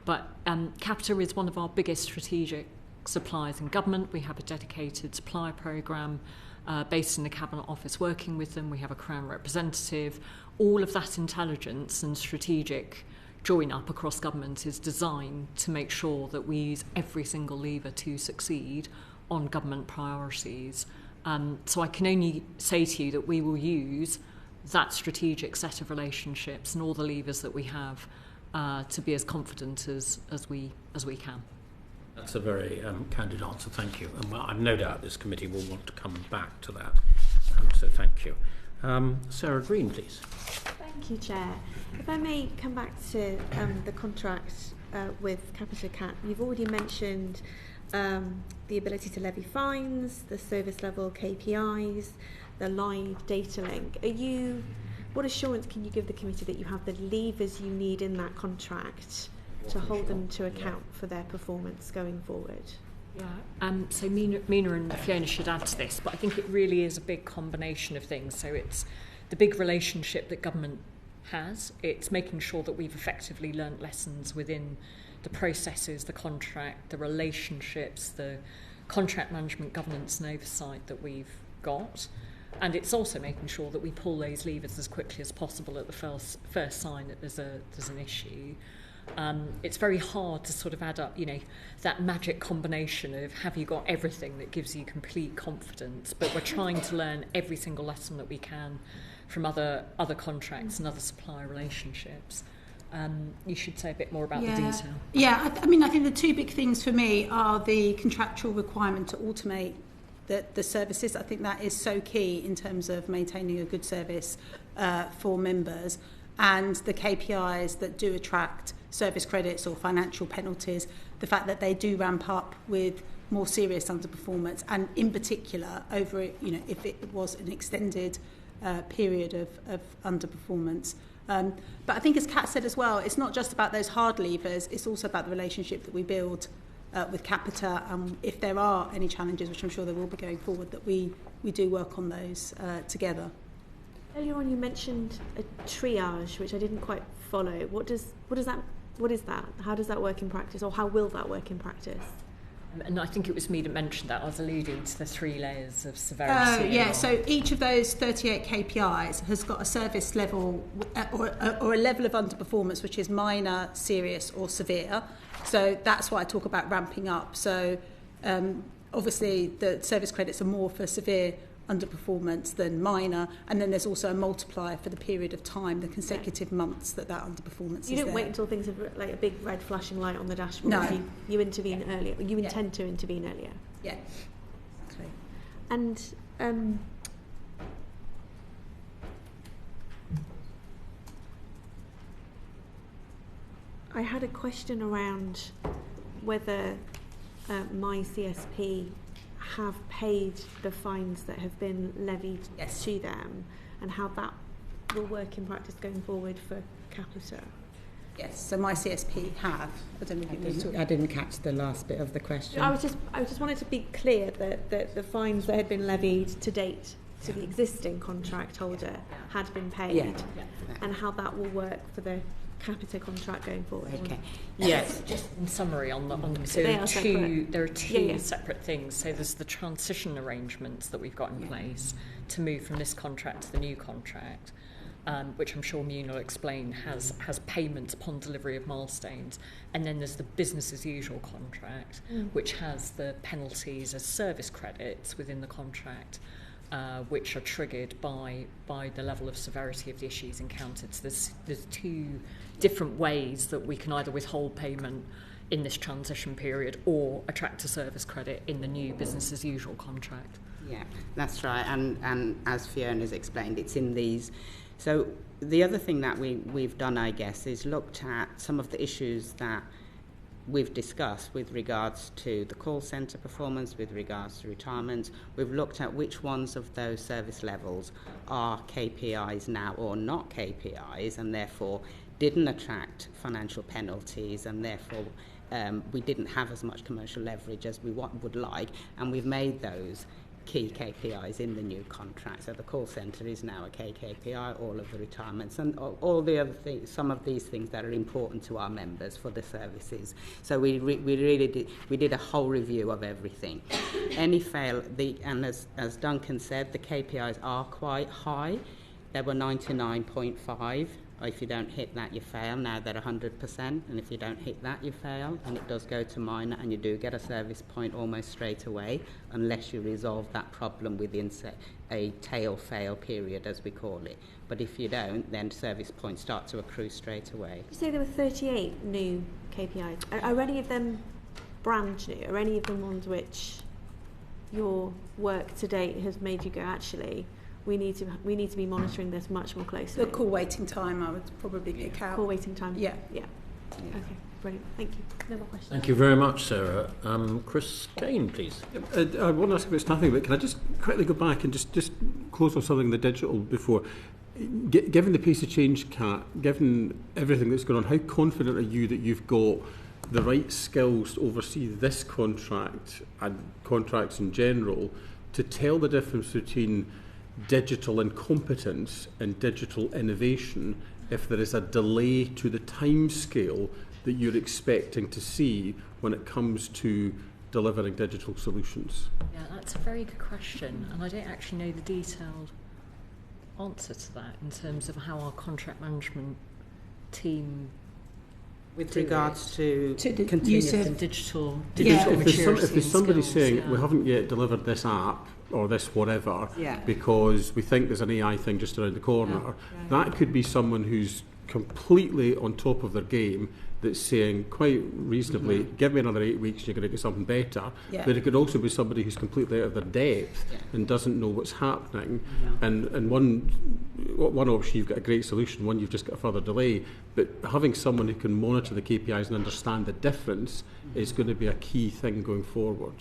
Speaker 3: but Capita is one of our biggest strategic suppliers in government. We have a dedicated supplier programme based in the Cabinet Office working with them. We have a Crown representative. All of that intelligence and strategic join-up across government is designed to make sure that we use every single lever to succeed on government priorities. So I can only say to you that we will use that strategic set of relationships and all the levers that we have to be as confident as we can.
Speaker 1: That's a very candid answer, thank you. And I've no doubt this committee will want to come back to that, so thank you. Sarah Green, please.
Speaker 5: Thank you, Chair. If I may come back to the contract with Capita Cat, you've already mentioned the ability to levy fines, the service level KPIs, the live data link. What assurance can you give the committee that you have the levers you need in that contract to hold them to account for their performance going forward?
Speaker 3: Yeah, so Mina and Fiona should add to this, but I think it really is a big combination of things. So it's the big relationship that government has. It's making sure that we've effectively learnt lessons within the processes, the contract, the relationships, the contract management, governance and oversight that we've got. And it's also making sure that we pull those levers as quickly as possible at the first sign that there's an issue. It's very hard to sort of add up, that magic combination of have you got everything that gives you complete confidence, but we're trying to learn every single lesson that we can from other contracts and other supplier relationships. You should say a bit more about the detail.
Speaker 9: Yeah, I think the two big things for me are the contractual requirement to automate the services. I think that is so key in terms of maintaining a good service for members, and the KPIs that do attract service credits or financial penalties, the fact that they do ramp up with more serious underperformance, and in particular over, if it was an extended period of underperformance. But I think, as Kat said as well, it's not just about those hard levers, it's also about the relationship that we build with Capita, and if there are any challenges, which I'm sure there will be going forward, that we do work on those together.
Speaker 5: Earlier on you mentioned a triage, which I didn't quite follow. What is that? How does that work in practice, or how will that work in practice?
Speaker 3: And I think it was me that mentioned that. I was alluding to the 3 layers of severity.
Speaker 9: So each of those 38 KPIs has got a service level or a level of underperformance, which is minor, serious or severe. So that's why I talk about ramping up. So obviously the service credits are more for severe underperformance than minor, and then there's also a multiplier for the period of time, the consecutive months that underperformance is there.
Speaker 5: You don't wait until things have like a big red flashing light on the dashboard.
Speaker 9: No.
Speaker 5: You intervene earlier. You intend to intervene earlier.
Speaker 9: Yeah. Exactly.
Speaker 5: And I had a question around whether MyCSP have paid the fines that have been levied to them, and how that will work in practice going forward for Capita.
Speaker 9: Yes, so MyCSP have. I don't know if you
Speaker 8: I didn't catch the last bit of the question.
Speaker 5: I just wanted to be clear that the fines that had been levied to date to the existing contract holder had been paid, and how that will work for the Capita contract going forward.
Speaker 8: Okay.
Speaker 3: Yes. Just in summary on the so there are two separate things. So there's the transition arrangements that we've got in place to move from this contract to the new contract, which I'm sure Mune will explain has payments upon delivery of milestones, and then there's the business as usual contract, which has the penalties as service credits within the contract. Which are triggered by the level of severity of the issues encountered. So there's two different ways that we can either withhold payment in this transition period or attract a service credit in the new business as usual contract.
Speaker 8: Yeah, that's right. And as Fiona's explained, it's in these. So the other thing that we've done, I guess, is looked at some of the issues that we've discussed with regards to the call centre performance, with regards to retirements. We've looked at which ones of those service levels are KPIs now or not KPIs, and therefore didn't attract financial penalties, and therefore we didn't have as much commercial leverage as we would like, and we've made those key KPIs in the new contract. So the call centre is now a KPI, all of the retirements and all the other things, some of these things that are important to our members for the services. So we really did a whole review of everything. Any fail, and as Duncan said, the KPIs are quite high. They were 99.5. If you don't hit that, you fail. Now they're 100%, and if you don't hit that, you fail, and it does go to minor, and you do get a service point almost straight away, unless you resolve that problem within a tail fail period, as we call it. But if you don't, then service points start to accrue straight away.
Speaker 5: You say there were 38 new KPIs. Are any of them brand new? Are any of them ones which your work to date has made you go, actually, we need to be monitoring this much more closely?
Speaker 9: The call waiting time, I would probably pick out.
Speaker 5: Call waiting time?
Speaker 9: Yeah.
Speaker 5: Okay, brilliant. Thank you. No more questions.
Speaker 1: Thank you very much, Sarah. Chris Kane, please.
Speaker 6: I want to ask about staffing, but can I just quickly go back and just close off something in the digital before? given the pace of change, Kat, given everything that's going on, how confident are you that you've got the right skills to oversee this contract and contracts in general to tell the difference between digital incompetence and digital innovation if there is a delay to the time scale that you're expecting to see when it comes to delivering digital solutions?
Speaker 3: Yeah, that's a very good question, and I don't actually know the detailed answer to that in terms of how our contract management team
Speaker 8: with regards to
Speaker 9: the
Speaker 3: continuous
Speaker 9: use of
Speaker 3: and digital
Speaker 6: If there's somebody
Speaker 3: skills,
Speaker 6: saying we haven't yet delivered this app or this whatever because we think there's an AI thing just around the corner, that could be someone who's completely on top of their game that's saying quite reasonably, give me another 8 weeks and you're going to get something better. But it could also be somebody who's completely out of their depth and doesn't know what's happening. And one option, you've got a great solution, one you've just got a further delay. But having someone who can monitor the KPIs and understand the difference is going to be a key thing going forward.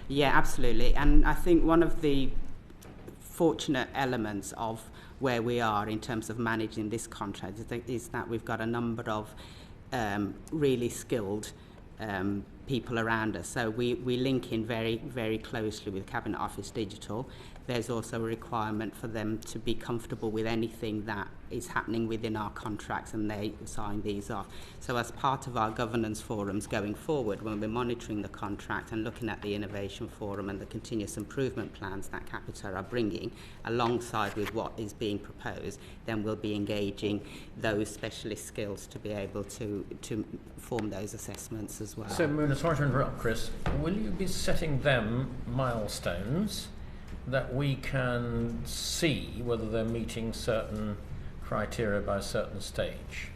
Speaker 8: Yeah, absolutely. And I think one of the fortunate elements of where we are in terms of managing this contract is that we've got a number of really skilled people around us. So we link in very, very closely with Cabinet Office Digital. There's also a requirement for them to be comfortable with anything that is happening within our contracts, and they sign these off. So as part of our governance forums going forward, when we're monitoring the contract and looking at the innovation forum and the continuous improvement plans that Capita are bringing alongside with what is being proposed, then we'll be engaging those specialist skills to be able to form those assessments as well.
Speaker 1: So, Mona, sorry to interrupt, Chris. Will you be setting them milestones that we can see whether they're meeting certain criteria by a certain stage?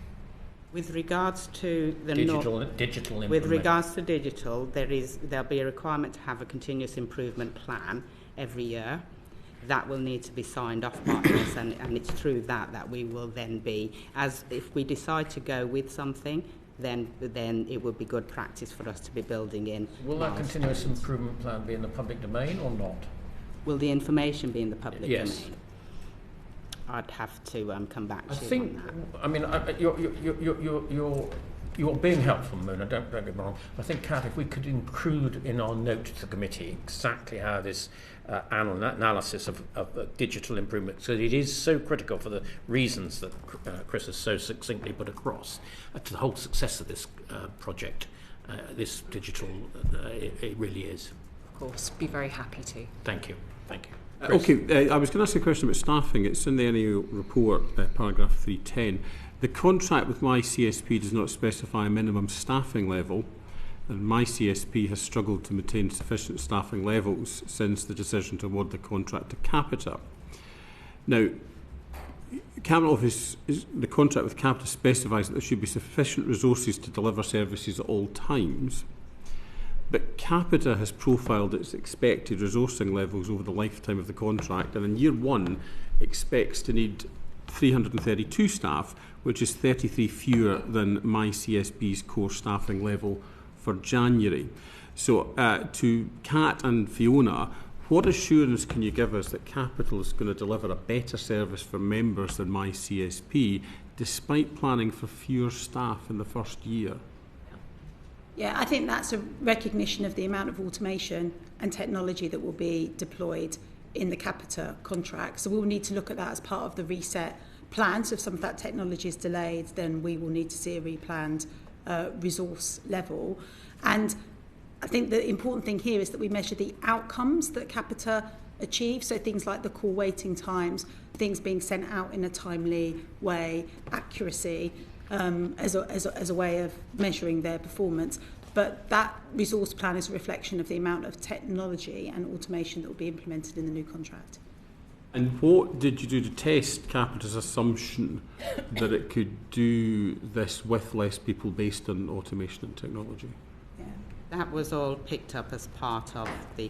Speaker 8: With regards to the
Speaker 1: digital
Speaker 8: with regards to digital, there'll be a requirement to have a continuous improvement plan every year. That will need to be signed off by us, and it's through that we will then be, as if we decide to go with something, then it would be good practice for us to be building in.
Speaker 1: Will that continuous improvement plan be in the public domain or not?
Speaker 8: Will the information be in the public domain? I'd have to come back to you on that.
Speaker 1: I mean, you're being helpful, Mona, don't get me wrong. I think, Kat, if we could include in our note to the committee exactly how this analysis of digital improvement, so it is so critical for the reasons that Chris has so succinctly put across, to the whole success of this project, this digital, it really is.
Speaker 3: Of course, be very happy to.
Speaker 1: Thank you.
Speaker 6: Okay, I was going to ask a question about staffing. It's in the NAO report, paragraph 310. The contract with MyCSP does not specify a minimum staffing level, and MyCSP has struggled to maintain sufficient staffing levels since the decision to award the contract to Capita. Now, Cabinet Office, the contract with Capita specifies that there should be sufficient resources to deliver services at all times. But Capita has profiled its expected resourcing levels over the lifetime of the contract, and in year one expects to need 332 staff, which is 33 fewer than MyCSP's core staffing level for January. So to Kat and Fiona, what assurance can you give us that Capital is going to deliver a better service for members than MyCSP, despite planning for fewer staff in the first year?
Speaker 9: Yeah, I think that's a recognition of the amount of automation and technology that will be deployed in the Capita contract. So we'll need to look at that as part of the reset plan. So if some of that technology is delayed, then we will need to see a replanned resource level. And I think the important thing here is that we measure the outcomes that Capita achieve. So things like the call waiting times, things being sent out in a timely way, accuracy, as a way of measuring their performance. But that resource plan is a reflection of the amount of technology and automation that will be implemented in the new contract.
Speaker 6: And what did you do to test Capita's assumption that it could do this with less people based on automation and technology?
Speaker 8: Yeah, that was all picked up as part of the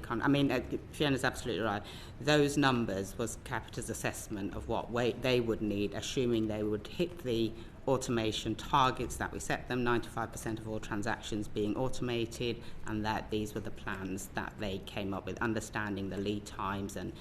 Speaker 8: Fiona's absolutely right. Those numbers was Capita's assessment of what weight they would need, assuming they would hit the automation targets that we set them, 95% of all transactions being automated, and that these were the plans that they came up with, understanding the lead times and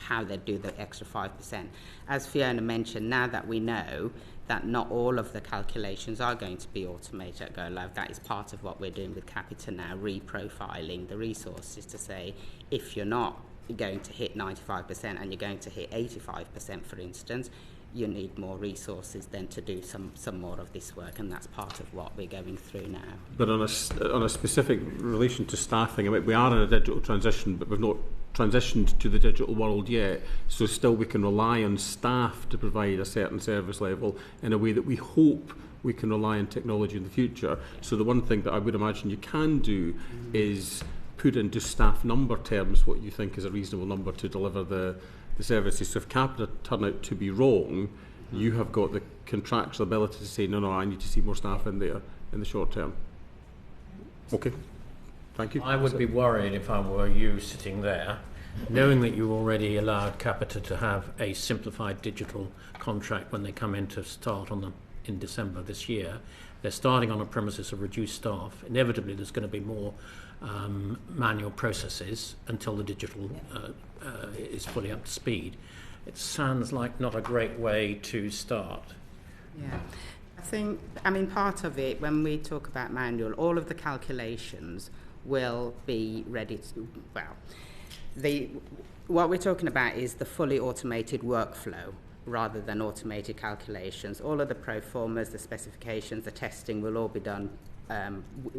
Speaker 8: how they do the extra 5%. As Fiona mentioned, now that we know that not all of the calculations are going to be automated at Go Live, that is part of what we're doing with Capita now, reprofiling the resources to say, if you're not going to hit 95% and you're going to hit 85%, for instance, you need more resources then to do some more of this work, and that's part of what we're going through now.
Speaker 6: But on a specific relation to staffing, I mean, we are in a digital transition, but we've not transitioned to the digital world yet, so still we can rely on staff to provide a certain service level in a way that we hope we can rely on technology in the future. So the one thing that I would imagine you can do is put into staff number terms what you think is a reasonable number to deliver the services. So if Capita turn out to be wrong, you have got the contractual ability to say, no, I need to see more staff in there in the short term. Okay, thank you.
Speaker 1: I would be worried if I were you sitting there, knowing that you already allowed Capita to have a simplified digital contract when they come in to start in December this year. They're starting on a premises of reduced staff. Inevitably, there's going to be more manual processes until the digital is fully up to speed. It sounds like not a great way to start.
Speaker 8: Yeah, I mean, part of it, when we talk about manual, all of the calculations will be ready to, what we're talking about is the fully automated workflow rather than automated calculations. All of the pro formas, the specifications, the testing will all be done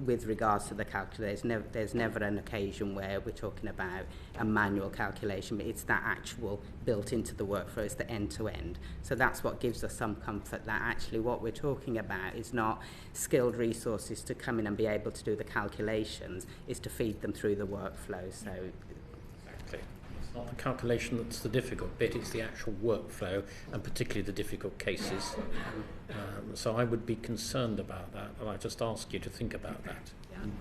Speaker 8: with regards to the calculation. There's never an occasion where we're talking about a manual calculation, but it's that actual built into the workflow, it's the end-to-end. So that's what gives us some comfort that actually what we're talking about is not skilled resources to come in and be able to do the calculations, is to feed them through the workflow. So
Speaker 1: exactly. It's not the calculation that's the difficult bit, it's the actual workflow, and particularly the difficult cases. So I would be concerned about that, and I just ask you to think about that.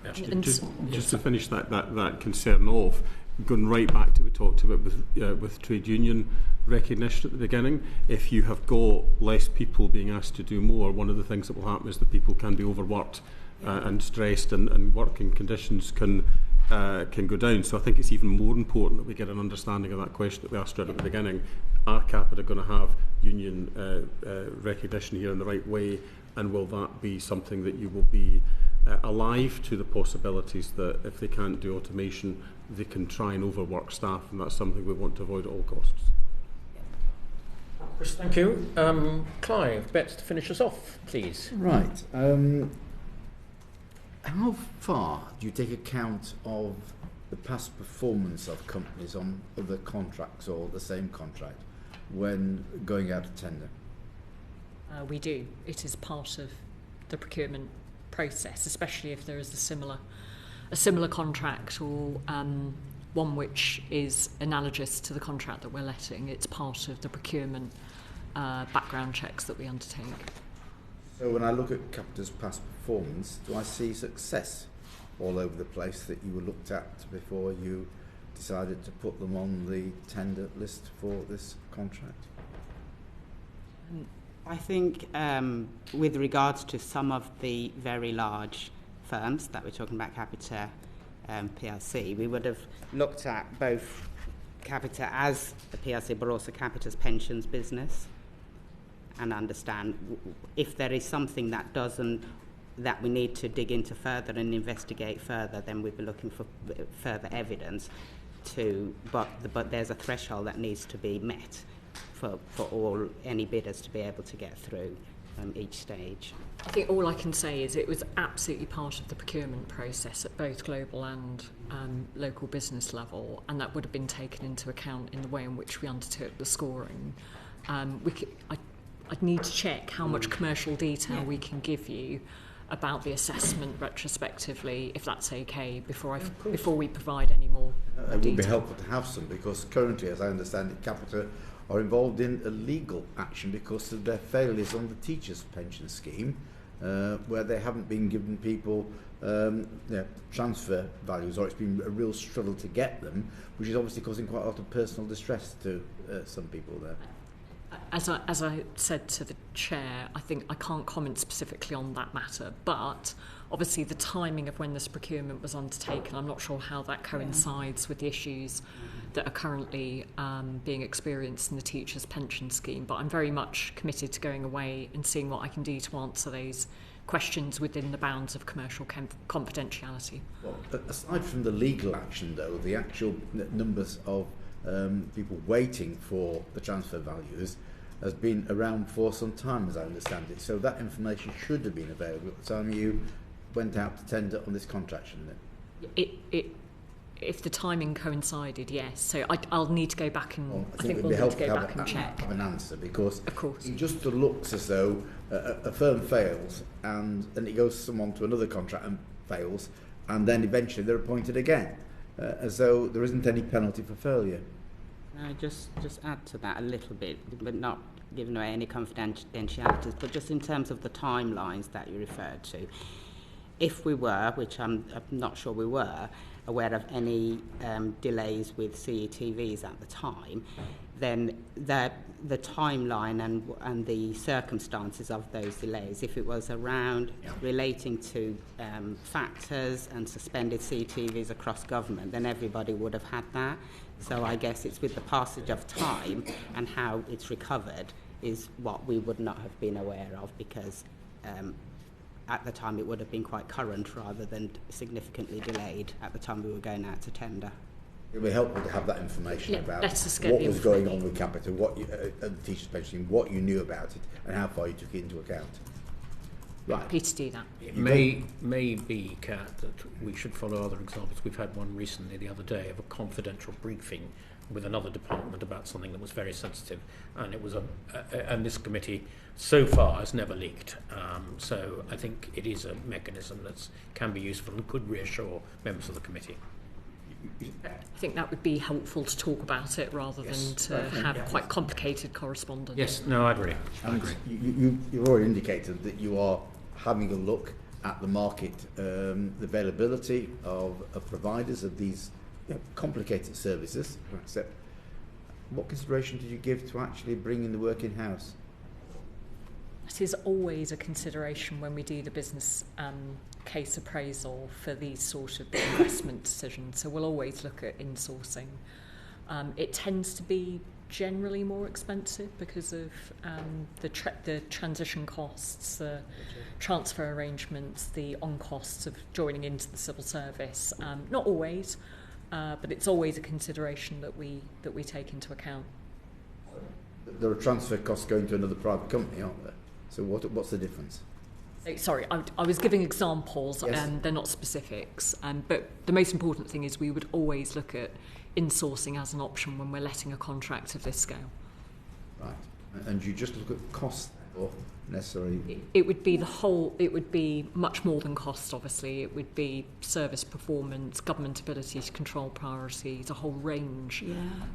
Speaker 1: Yeah.
Speaker 6: Just to finish that concern off, going right back to what we talked about with trade union recognition at the beginning, if you have got less people being asked to do more, one of the things that will happen is that people can be overworked and stressed, and working conditions can go down. So I think it's even more important that we get an understanding of that question that we asked right at the beginning. Are Capita going to have union recognition here in the right way, and will that be something that you will be alive to the possibilities that if they can't do automation, they can try and overwork staff, and that's something we want to avoid at all costs.
Speaker 1: Chris, thank you. Clive, bets to finish us off, please.
Speaker 7: Right. How far do you take account of the past performance of companies on other contracts or the same contract when going out to tender?
Speaker 3: We do. It is part of the procurement process, especially if there is a similar contract or one which is analogous to the contract that we're letting. It's part of the procurement background checks that we undertake.
Speaker 7: So when I look at Capita's past performance, do I see success all over the place that you were looked at before you decided to put them on the tender list for this contract?
Speaker 8: I think with regards to some of the very large firms that we're talking about, Capita PLC, we would have looked at both Capita as a PLC but also Capita's pensions business, and understand if there is something that we need to dig into further and investigate further, then we'd be looking for further evidence but there's a threshold that needs to be met for any bidders to be able to get through each stage.
Speaker 3: I think all I can say is it was absolutely part of the procurement process at both global and local business level, and that would have been taken into account in the way in which we undertook the scoring. I'd need to check how much commercial detail we can give you about the assessment retrospectively, if that's okay, before we provide any more
Speaker 7: It
Speaker 3: detail.
Speaker 7: would be helpful to have some, because currently, as I understand it, Capita are involved in a legal action because of their failures on the teachers' pension scheme, where they haven't been giving people transfer values, or it's been a real struggle to get them, which is obviously causing quite a lot of personal distress to some people there.
Speaker 3: As I said to the chair, I think I can't comment specifically on that matter, but obviously the timing of when this procurement was undertaken, I'm not sure how that coincides with the issues that are currently being experienced in the teachers' pension scheme. But I'm very much committed to going away and seeing what I can do to answer those questions within the bounds of commercial confidentiality.
Speaker 7: Well, aside from the legal action, though, the actual numbers of people waiting for the transfer values has been around for some time, as I understand it. So that information should have been available at the time you went out to tender on this contract, shouldn't it?
Speaker 3: If the timing coincided, yes. So I'll need to go back and
Speaker 7: well,
Speaker 3: I think we'll need to go back and check.
Speaker 7: Have an answer, because
Speaker 3: of course
Speaker 7: it just looks as though a firm fails and it goes someone to another contract and fails, and then eventually they're appointed again, as though there isn't any penalty for failure.
Speaker 8: Just add to that a little bit, but not giving away any confidentialities, but just in terms of the timelines that you referred to. If we were, which I'm not sure we were, aware of any delays with CETVs at the time, then the timeline and the circumstances of those delays, if it was around relating to factors and suspended CETVs across government, then everybody would have had that. So I guess it's with the passage of time and how it's recovered is what we would not have been aware of, because at the time it would have been quite current rather than significantly delayed at the time we were going out to tender.
Speaker 7: It would be helpful to have that information about what was going on with Capita, what you, the teachers' pension, what you knew about it, and how far you took it into account. Right.
Speaker 3: Happy to do that.
Speaker 1: It may be, Kat, that we should follow other examples. We've had one recently the other day of a confidential briefing with another department about something that was very sensitive, and it was and this committee so far has never leaked. So I think it is a mechanism that can be useful and could reassure members of the committee.
Speaker 3: I think that would be helpful to talk about it rather than to have quite complicated correspondence.
Speaker 1: Yes, no, I agree.
Speaker 7: You've already indicated that you are having a look at the market, the availability of providers of these complicated services. Except, what consideration did you give to actually bringing the work in-house?
Speaker 3: It is always a consideration when we do the business case appraisal for these sort of investment decisions. So we'll always look at insourcing. It tends to be generally more expensive because of the transition costs, the transfer arrangements, the on-costs of joining into the civil service. Not always, but it's always a consideration that we take into account.
Speaker 7: There are transfer costs going to another private company, aren't there? So what's the difference?
Speaker 3: Sorry, I was giving examples,
Speaker 7: yes.
Speaker 3: They're not specifics. But the most important thing is we would always look at insourcing as an option when we're letting a contract of this scale.
Speaker 7: Right. And you just look at cost or necessarily?
Speaker 3: It would be it would be much more than cost, obviously. It would be service performance, government ability to control priorities, a whole range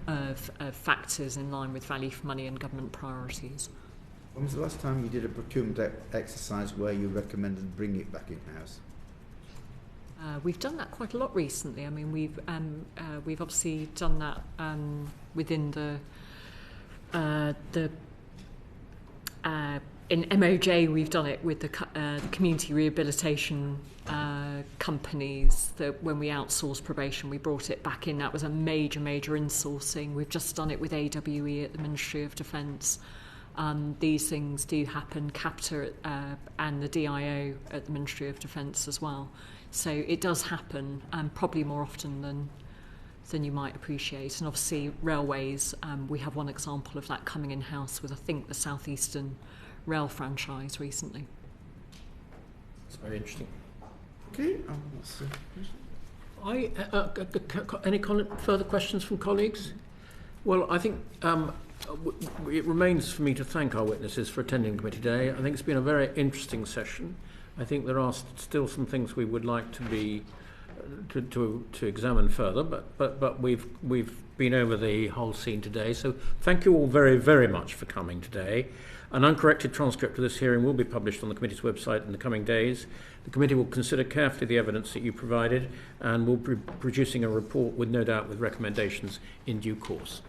Speaker 3: of factors in line with value for money and government priorities.
Speaker 7: When was the last time you did a procurement exercise where you recommended bringing it back in-house?
Speaker 3: We've done that quite a lot recently. I mean, we've obviously done that within in MOJ. We've done it with the community rehabilitation companies. That when we outsourced probation, we brought it back in. That was a major insourcing. We've just done it with AWE at the Ministry of Defence. These things do happen, Capita and the DIO at the Ministry of Defence as well. So it does happen, probably more often than you might appreciate. And obviously railways, we have one example of that coming in-house with, I think, the South Eastern Rail franchise recently.
Speaker 1: It's very interesting.
Speaker 7: Okay.
Speaker 1: Any further questions from colleagues? Well, I think it remains for me to thank our witnesses for attending the committee today. I think it's been a very interesting session. I think there are still some things we would like to be to examine further, but we've been over the whole scene today. So thank you all very much for coming today. An uncorrected transcript of this hearing will be published on the committee's website in the coming days. The committee will consider carefully the evidence that you provided and will be producing a report with no doubt with recommendations in due course.